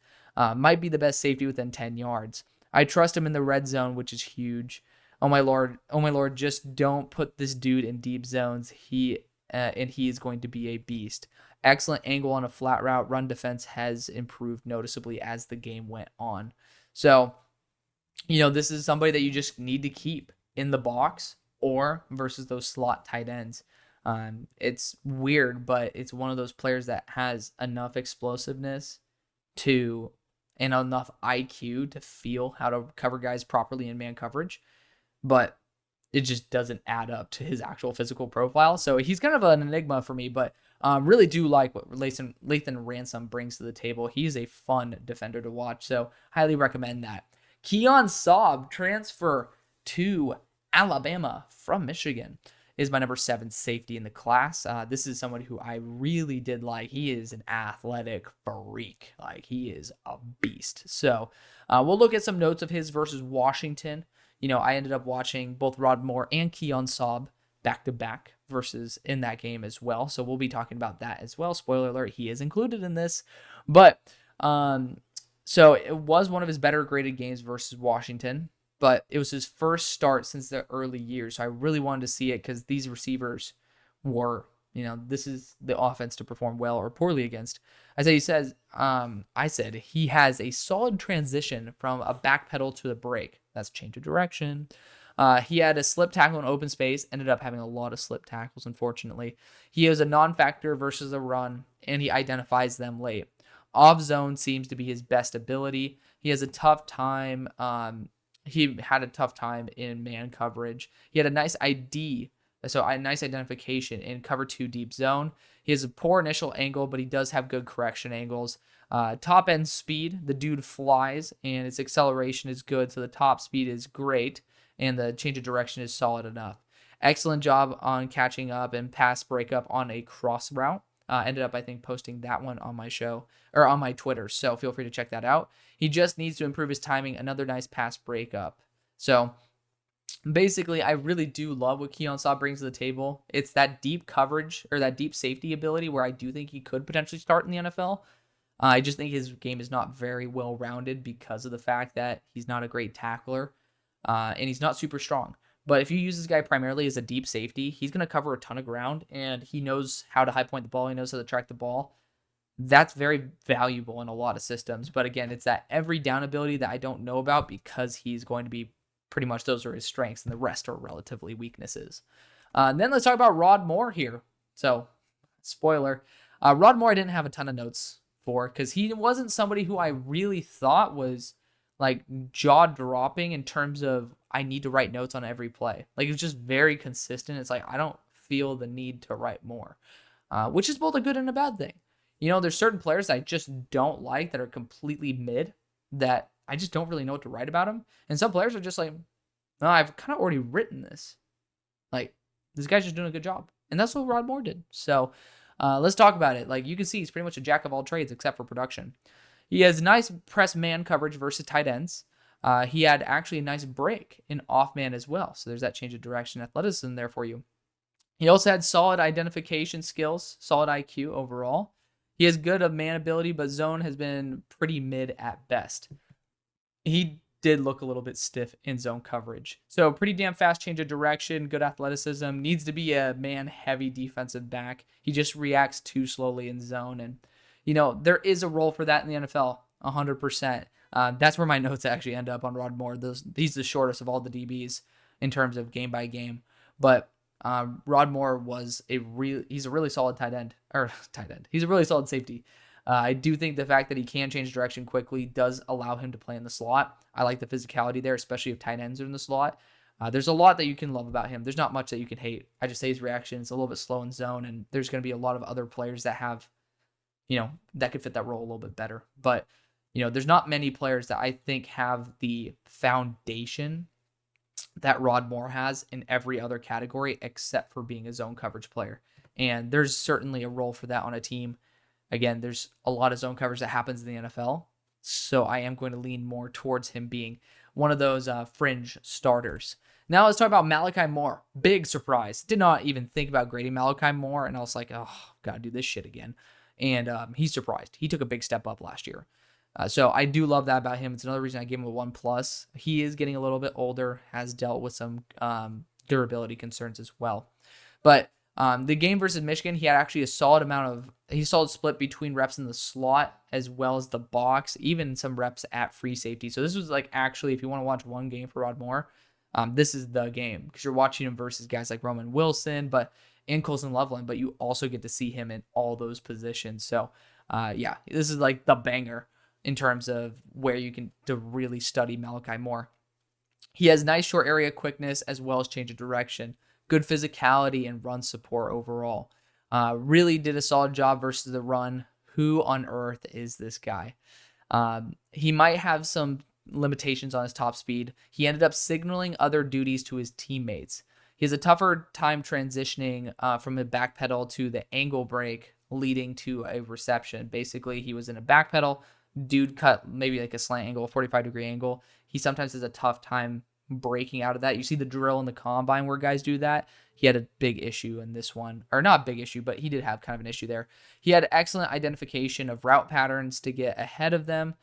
Might be the best safety within 10 yards. I trust him in the red zone, which is huge. Oh my lord, just don't put this dude in deep zones. He is going to be a beast. Excellent angle on a flat route. Run defense has improved noticeably as the game went on. So, this is somebody that you just need to keep in the box or versus those slot tight ends. It's weird, but it's one of those players that has enough explosiveness and enough IQ to feel how to cover guys properly in man coverage, but it just doesn't add up to his actual physical profile. So he's kind of an enigma for me, but really do like what Lathan Ransom brings to the table. He's a fun defender to watch, so highly recommend that. Keon Slay, transfer to Alabama from Michigan, is my number 7 safety in the class. This is someone who I really did like. He is an athletic freak. Like, he is a beast. So we'll look at some notes of his versus Washington. I ended up watching both Rod Moore and Keon Slay back-to-back versus in that game as well. So we'll be talking about that as well. Spoiler alert, he is included in this. But so it was one of his better graded games versus Washington, but it was his first start since the early years. So I really wanted to see it because these receivers were, this is the offense to perform well or poorly against. I said he has a solid transition from a back pedal to the break. That's change of direction. He had a slip tackle in open space, ended up having a lot of slip tackles, unfortunately. He is a non-factor versus a run, and he identifies them late. Off zone seems to be his best ability. He has a tough time. He had a tough time in man coverage. He had a nice ID, so a nice identification in cover 2 deep zone. He has a poor initial angle, but he does have good correction angles. Top end speed, the dude flies, and its acceleration is good, so the top speed is great, and the change of direction is solid enough. Excellent job on catching up and pass breakup on a cross route. Ended up, I think, posting that one on my show or on my Twitter, so feel free to check that out. He just needs to improve his timing. Another nice pass breakup. So basically, I really do love what Keon Slay brings to the table. It's that deep coverage or that deep safety ability where I do think he could potentially start in the NFL. I just think his game is not very well rounded because of the fact that he's not a great tackler and he's not super strong. But if you use this guy primarily as a deep safety, he's going to cover a ton of ground, and he knows how to high point the ball. He knows how to track the ball. That's very valuable in a lot of systems. But again, it's that every down ability that I don't know about because he's going to be pretty much those are his strengths, and the rest are relatively weaknesses. And then let's talk about Rod Moore here. So, spoiler, Rod Moore I didn't have a ton of notes for because he wasn't somebody who I really thought was like jaw-dropping in terms of I need to write notes on every play. Like, it was just very consistent. It's like I don't feel the need to write more, which is both a good and a bad thing. There's certain players I just don't like that are completely mid that I just don't really know what to write about them. And some players are just like, no, I've kind of already written this. Like, this guy's just doing a good job. And that's what Rod Moore did. So let's talk about it. Like, you can see he's pretty much a jack of all trades except for production. He has nice press man coverage versus tight ends. He had actually a nice break in off man as well. So there's that change of direction athleticism there for you. He also had solid identification skills, solid IQ overall. He has good of man ability, but zone has been pretty mid at best. He did look a little bit stiff in zone coverage. So pretty damn fast change of direction, good athleticism, needs to be a man-heavy defensive back. He just reacts too slowly in zone. And, there is a role for that in the NFL, 100%. That's where my notes actually end up on Rod Moore. He's the shortest of all the DBs in terms of game by game. But Rod Moore he's a really solid tight end. He's a really solid safety. I do think the fact that he can change direction quickly does allow him to play in the slot. I like the physicality there, especially if tight ends are in the slot. There's a lot that you can love about him. There's not much that you can hate. I just say his reaction is a little bit slow in zone, and there's going to be a lot of other players that have, that could fit that role a little bit better. But, there's not many players that I think have the foundation that Rod Moore has in every other category except for being a zone coverage player. And there's certainly a role for that on a team. Again, there's a lot of zone coverage that happens in the NFL. So I am going to lean more towards him being one of those fringe starters. Now let's talk about Malachi Moore. Big surprise. Did not even think about grading Malachi Moore. And I was like, oh, gotta do this shit again. And he's surprised. He took a big step up last year. So I do love that about him. It's another reason I gave him a 1+. He is getting a little bit older, has dealt with some durability concerns as well. But the game versus Michigan, he had actually a solid split between reps in the slot as well as the box, even some reps at free safety. So this was like, actually, if you want to watch one game for Rod Moore, this is the game, because you're watching him versus guys like Roman Wilson, and Colson Loveland, but you also get to see him in all those positions. So yeah, this is like the banger in terms of where you can to really study Malachi Moore. He has nice short area quickness as well as change of direction, good physicality and run support overall. Really did a solid job versus the run. Who on earth is this guy? He might have some limitations on his top speed. He ended up signaling other duties to his teammates. He has a tougher time transitioning from a back pedal to the angle break, leading to a reception. Basically, he was in a back pedal. Dude cut maybe like a slant angle, a 45-degree angle. He sometimes has a tough time breaking out of that. You see the drill in the combine where guys do that. He had a big issue in this one, or not big issue, but he did have kind of an issue there. He had excellent identification of route patterns to get ahead of them.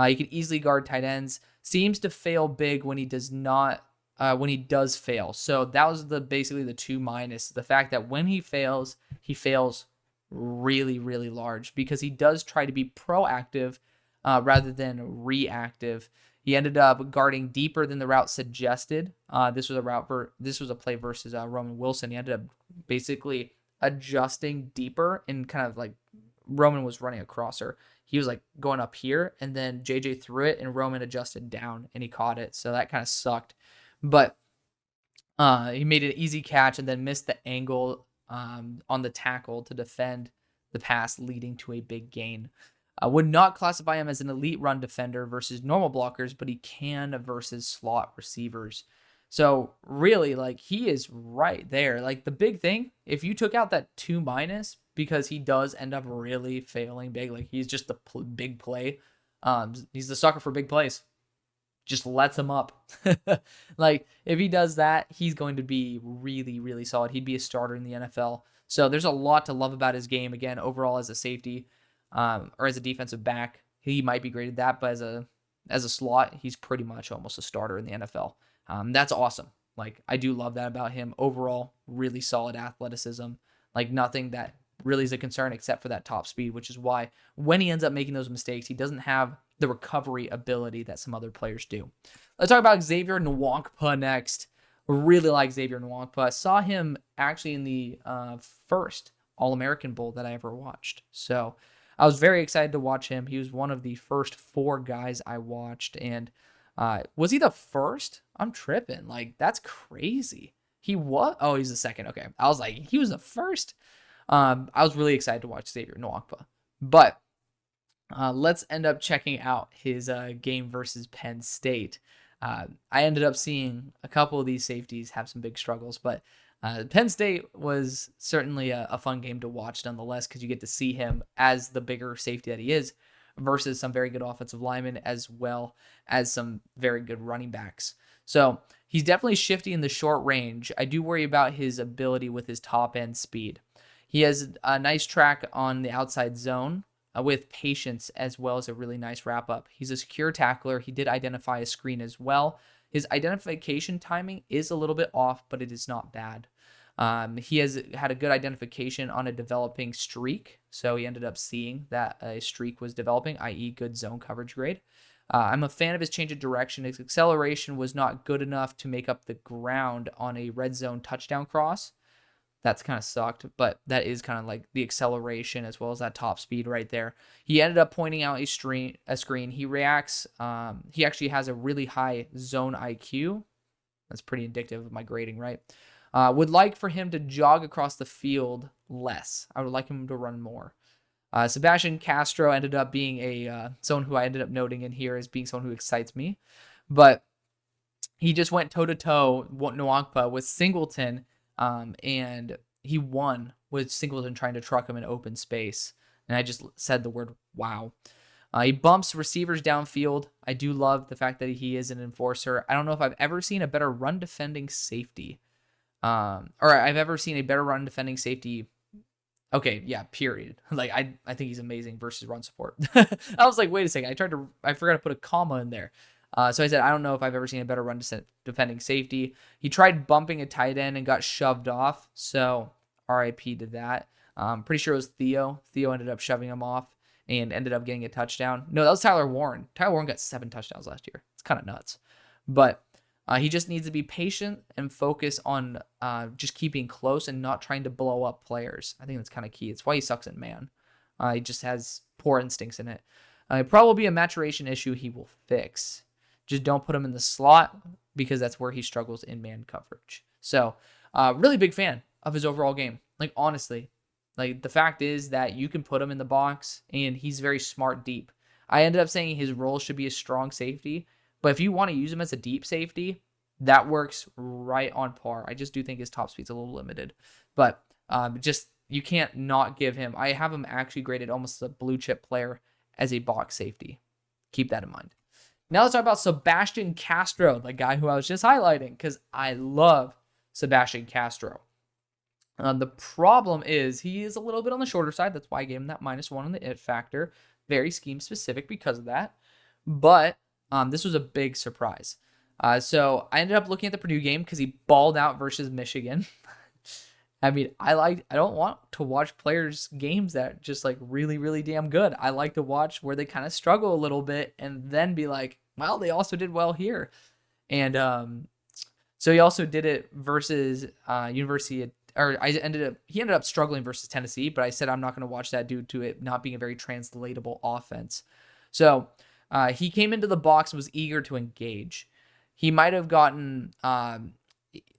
He could easily guard tight ends. Seems to fail big when he does not. When he does fail. So that was basically the 2-. The fact that when he fails really, really large, because he does try to be proactive rather than reactive. He ended up guarding deeper than the route suggested. This was a play versus Roman Wilson. He ended up basically adjusting deeper, and kind of like Roman was running a crosser. He was like going up here, and then JJ threw it, and Roman adjusted down, and he caught it. So that kind of sucked. But he made an easy catch and then missed the angle on the tackle to defend the pass, leading to a big gain. Would not classify him as an elite run defender versus normal blockers, but he can versus slot receivers. So really, like, he is right there. Like, the big thing, if you took out that 2-, because he does end up really failing big, like, he's just the big play. He's the sucker for big plays. Just lets him up. Like, if he does that, he's going to be really, really solid. He'd be a starter in the NFL. So there's a lot to love about his game. Again, overall as a safety, or as a defensive back, he might be graded that, but as a slot, he's pretty much almost a starter in the NFL. That's awesome. Like, I do love that about him. Overall, really solid athleticism. Like, nothing that really is a concern except for that top speed, which is why when he ends up making those mistakes, he doesn't have the recovery ability that some other players do. Let's talk about Xavier Noona next. Really like Xavier Noona. I saw him actually in the first All-American Bowl that I ever watched. So I was very excited to watch him. He was one of the first 4 guys I watched. And was he the first? I'm tripping. Like, that's crazy. He was? Oh, he's the second. Okay. I was like, he was the first? I was really excited to watch Xavier Noona. But let's end up checking out his game versus Penn State. I ended up seeing a couple of these safeties have some big struggles, but Penn State was certainly a fun game to watch nonetheless, because you get to see him as the bigger safety that he is versus some very good offensive linemen as well as some very good running backs. So he's definitely shifty in the short range. I do worry about his ability with his top end speed. He has a nice track on the outside zone with patience, as well as a really nice wrap up. He's a secure tackler. He did identify a screen as well. His identification timing is a little bit off, but it is not bad. He has had a good identification on a developing streak. So he ended up seeing that a streak was developing, i.e. good zone coverage grade. I'm a fan of his change of direction. His acceleration was not good enough to make up the ground on a red zone touchdown cross. That's kind of sucked, but that is kind of like the acceleration as well as that top speed right there. He ended up pointing out a screen. He reacts. He actually has a really high zone IQ. That's pretty indicative of my grading, right? Would like for him to jog across the field less. I would like him to run more. Sebastian Castro ended up being someone who I ended up noting in here as being someone who excites me. But he just went toe-to-toe, Nwakpa, with Singleton, and he won with Singleton trying to truck him in open space. And I just said the word wow. He bumps receivers downfield. I do love the fact that he is an enforcer. I don't know if I've ever seen a better run defending safety. Or I've ever seen a better run defending safety. Okay, yeah, period. Like, I think he's amazing versus run support. I was like, wait a second. I forgot to put a comma in there. So I said, I don't know if I've ever seen a better run defending safety. He tried bumping a tight end and got shoved off. So RIP to that. Pretty sure it was Theo. Theo ended up shoving him off and ended up getting a touchdown. No, that was Tyler Warren. Tyler Warren got 7 touchdowns last year. It's kind of nuts. But he just needs to be patient and focus on just keeping close and not trying to blow up players. I think that's kind of key. It's why he sucks in man. He just has poor instincts in it. It probably will be a maturation issue he will fix. Just don't put him in the slot because that's where he struggles in man coverage. So, really big fan of his overall game. Like, honestly. Like, the fact is that you can put him in the box, and he's very smart deep. I ended up saying his role should be a strong safety, but if you want to use him as a deep safety, that works right on par. I just do think his top speed's a little limited. But just, you can't not give him. I have him actually graded almost as a blue chip player as a box safety. Keep that in mind. Now let's talk about Sebastian Castro, the guy who I was just highlighting, because I love Sebastian Castro. The problem is he is a little bit on the shorter side. That's why I gave him that -1 on the it factor. Very scheme specific because of that. But this was a big surprise. So I ended up looking at the Purdue game because he balled out versus Michigan. I mean, I don't want to watch players' games that just like really, really damn good. I like to watch where they kind of struggle a little bit and then be like, well, they also did well here. And so he also did it versus he ended up struggling versus Tennessee, but I said I'm not going to watch that due to it not being a very translatable offense. So he came into the box and was eager to engage. He might have gotten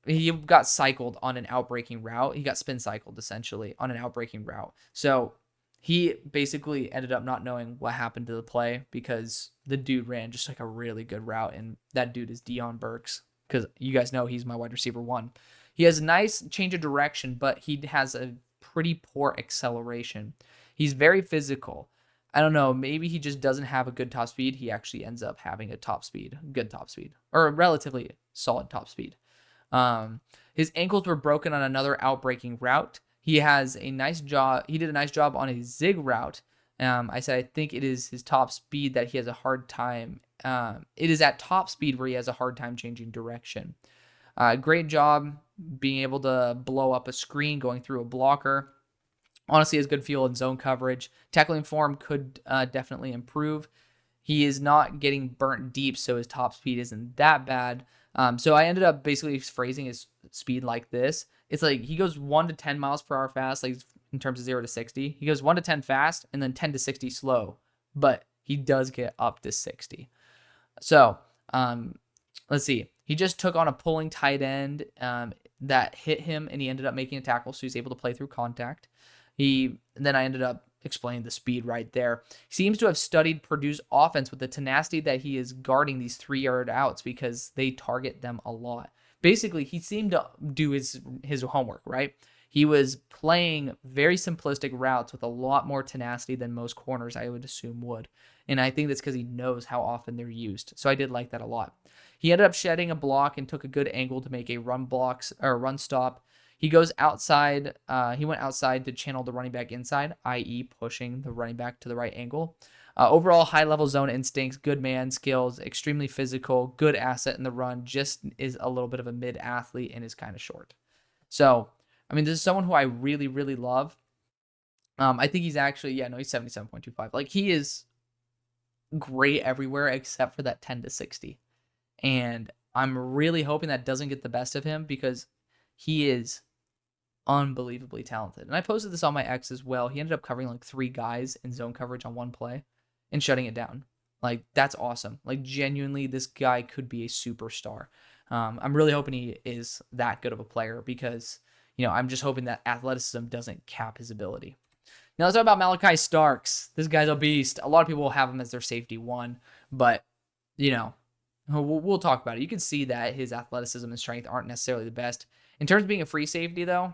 he got cycled on an outbreaking route. He got spin cycled essentially on an outbreaking route. So he basically ended up not knowing what happened to the play because the dude ran just like a really good route, and that dude is Aubrey Burks, because you guys know he's my wide receiver 1. He has a nice change of direction, but he has a pretty poor acceleration. He's very physical. I don't know, maybe he just doesn't have a good top speed. He actually ends up having a good top speed, or a relatively solid top speed. His ankles were broken on another outbreaking route. He has a nice job. He did a nice job on a zig route. I said I think it is his top speed that he has a hard time. It is at top speed where he has a hard time changing direction. Great job being able to blow up a screen going through a blocker. Honestly, has good feel in zone coverage. Tackling form could definitely improve. He is not getting burnt deep, so his top speed isn't that bad. So I ended up basically phrasing his speed like this. It's like he goes 1 to 10 miles per hour fast, like in terms of 0 to 60. He goes 1 to 10 fast and then 10 to 60 slow, but he does get up to 60. So let's see. He just took on a pulling tight end that hit him, and he ended up making a tackle, so he's able to play through contact. Then I ended up explaining the speed right there. He seems to have studied Purdue's offense with the tenacity that he is guarding these 3-yard outs because they target them a lot. Basically, he seemed to do his homework, right? He was playing very simplistic routes with a lot more tenacity than most corners, I would assume, would. And I think that's because he knows how often they're used. So I did like that a lot. He ended up shedding a block and took a good angle to make a run stop. He goes outside. He went outside to channel the running back inside, i.e. pushing the running back to the right angle. Overall, high-level zone instincts, good man skills, extremely physical, good asset in the run, just is a little bit of a mid-athlete and is kind of short. So, I mean, this is someone who I really, really love. I think he's actually, he's 77.25. Like, he is great everywhere except for that 10 to 60. And I'm really hoping that doesn't get the best of him because he is unbelievably talented. And I posted this on my X as well. He ended up covering like 3 guys in zone coverage on one play and shutting it down. Like, that's awesome. Like, genuinely, this guy could be a superstar. I'm really hoping he is that good of a player because, I'm just hoping that athleticism doesn't cap his ability. Now let's talk about Malachi Starks. This guy's a beast. A lot of people will have him as their safety 1, but, we'll talk about it. You can see that his athleticism and strength aren't necessarily the best. In terms of being a free safety, though,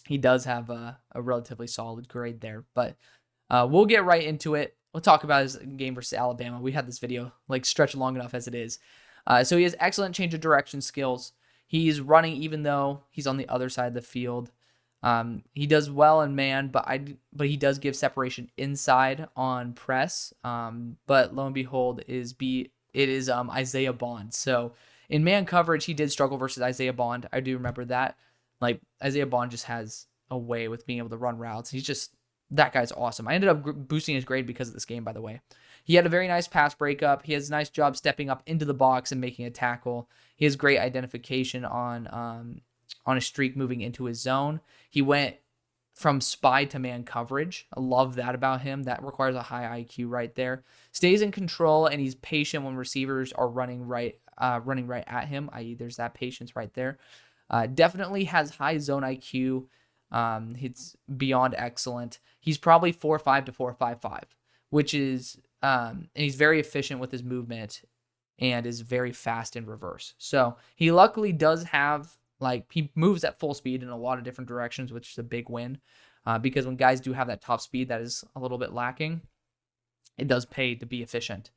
he does have a relatively solid grade there. But we'll get right into it. We'll talk about his game versus Alabama. We had this video like stretched long enough as it is. So he has excellent change of direction skills. He's running even though he's on the other side of the field. He does well in man, but he does give separation inside on press. But lo and behold, it is Isaiah Bond. So in man coverage, he did struggle versus Isaiah Bond. I do remember that. Like Isaiah Bond just has a way with being able to run routes. That guy's awesome. I ended up boosting his grade because of this game, by the way. He had a very nice pass breakup. He has a nice job stepping up into the box and making a tackle. He has great identification on a streak moving into his zone. He went from spy to man coverage. I love that about him. That requires a high IQ right there. Stays in control, and he's patient when receivers are running right at him, i.e. there's that patience right there. Definitely has high zone IQ. It's beyond excellent. He's probably 4.5 to 4.55, which is, and he's very efficient with his movement and is very fast in reverse. So he luckily does have, he moves at full speed in a lot of different directions, which is a big win. Because when guys do have that top speed that is a little bit lacking, it does pay to be efficient.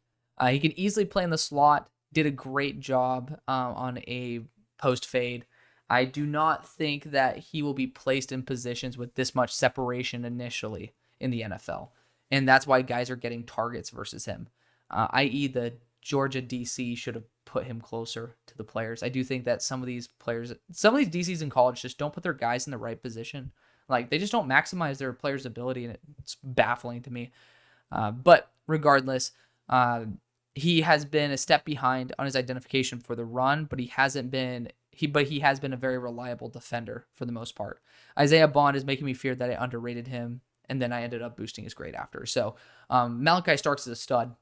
He can easily play in the slot, did a great job on a post fade. I do not think that he will be placed in positions with this much separation initially in the NFL. And that's why guys are getting targets versus him. I.e. the Georgia DC should have put him closer to the players. I do think that some of these DCs in college just don't put their guys in the right position. They just don't maximize their players' ability, and it's baffling to me. But regardless, he has been a step behind on his identification for the run, but he has been a very reliable defender for the most part. Isaiah Bond is making me fear that I underrated him, and then I ended up boosting his grade after. So Malachi Starks is a stud.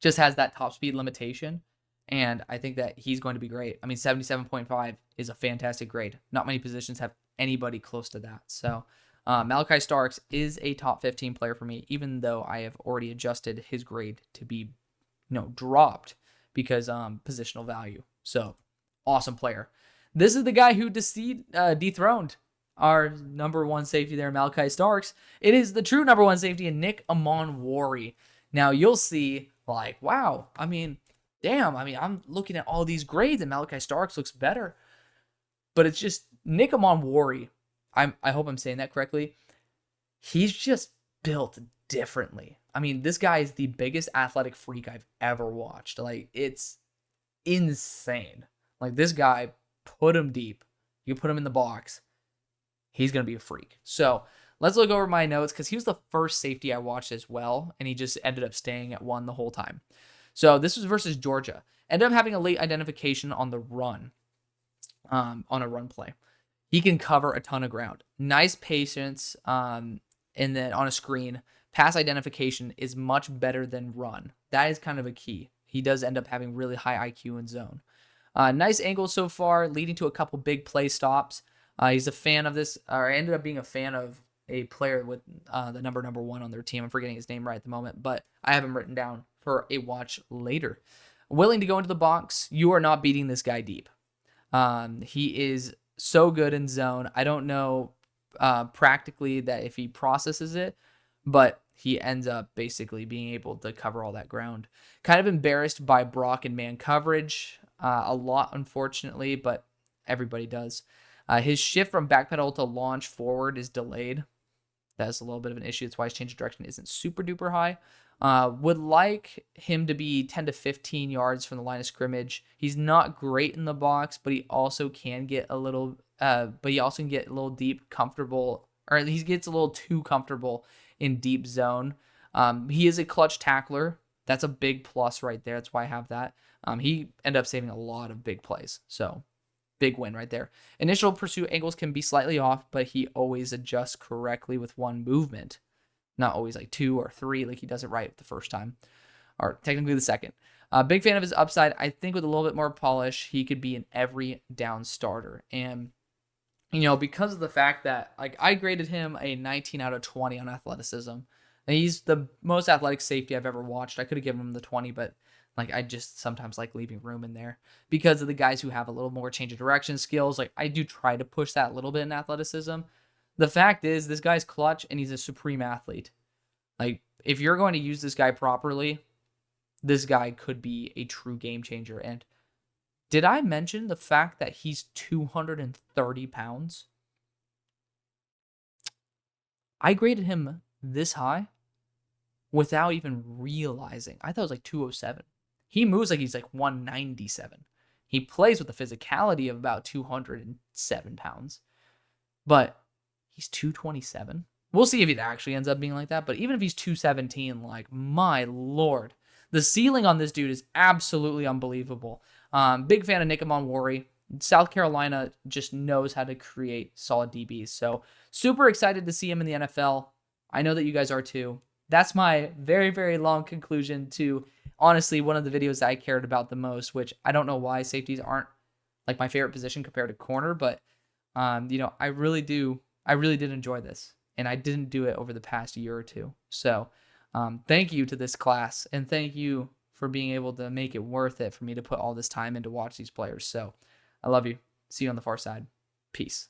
Just has that top speed limitation, and I think that he's going to be great. I mean, 77.5 is a fantastic grade. Not many positions have anybody close to that. So Malachi Starks is a top 15 player for me, even though I have already adjusted his grade to be dropped because positional value. So awesome player. This is the guy who dethroned our number one safety there, Malachi Starks. It is the true number one safety in Nick Amonwori. Now you'll see, wow, damn, I'm looking at all these grades and Malachi Starks looks better. But it's just Nick Amonwori. I hope I'm saying that correctly. He's just built differently. This guy is the biggest athletic freak I've ever watched. It's insane. This guy, put him deep. You put him in the box. He's going to be a freak. So let's look over my notes because he was the first safety I watched as well, and he just ended up staying at 1 the whole time. So this was versus Georgia. Ended up having a late identification on the run, on a run play. He can cover a ton of ground. Nice patience, and then on a screen, pass identification is much better than run. That is kind of a key. He does end up having really high IQ in zone. Nice angles so far, leading to a couple big play stops. He's a fan of this, or I ended up being a fan of a player with the number 1 on their team. I'm forgetting his name right at the moment, but I have him written down for a watch later. Willing to go into the box. You are not beating this guy deep. He is so good in zone. I don't know practically that if he processes it, but he ends up basically being able to cover all that ground. Kind of embarrassed by Brock in man coverage a lot, unfortunately, but everybody does. His shift from backpedal to launch forward is delayed. That's a little bit of an issue. That's why his change of direction isn't super duper high. Would like him to be 10 to 15 yards from the line of scrimmage. He's not great in the box, but he also can get a little, deep, comfortable, or he gets a little too comfortable in deep zone. He is a clutch tackler. That's a big plus right there. That's why I have that. He ended up saving a lot of big plays. So big win right there. Initial pursuit angles can be slightly off, but he always adjusts correctly with one movement. Not always 2 or 3, he does it right the first time, or technically the second. Big fan of his upside. I think with a little bit more polish, he could be an every down starter. And, because of the fact that I graded him a 19 out of 20 on athleticism. And he's the most athletic safety I've ever watched. I could have given him the 20, but Like, I just sometimes like leaving room in there because of the guys who have a little more change of direction skills. Like, I do try to push that a little bit in athleticism. The fact is, this guy's clutch and he's a supreme athlete. Like, if you're going to use this guy properly, this guy could be a true game changer. And did I mention the fact that he's 230 pounds? I graded him this high without even realizing. I thought it was like 207. He moves like he's like 197. He plays with the physicality of about 207 pounds. But he's 227. We'll see if it actually ends up being like that. But even if he's 217, like, my lord. The ceiling on this dude is absolutely unbelievable. Big fan of Nick Amonwori. South Carolina just knows how to create solid DBs. So super excited to see him in the NFL. I know that you guys are too. That's my very, very long conclusion to, honestly, one of the videos that I cared about the most, which I don't know why safeties aren't like my favorite position compared to corner, but I really did enjoy this, and I didn't do it over the past year or two. So thank you to this class, and thank you for being able to make it worth it for me to put all this time in to watch these players. So I love you. See you on the far side. Peace.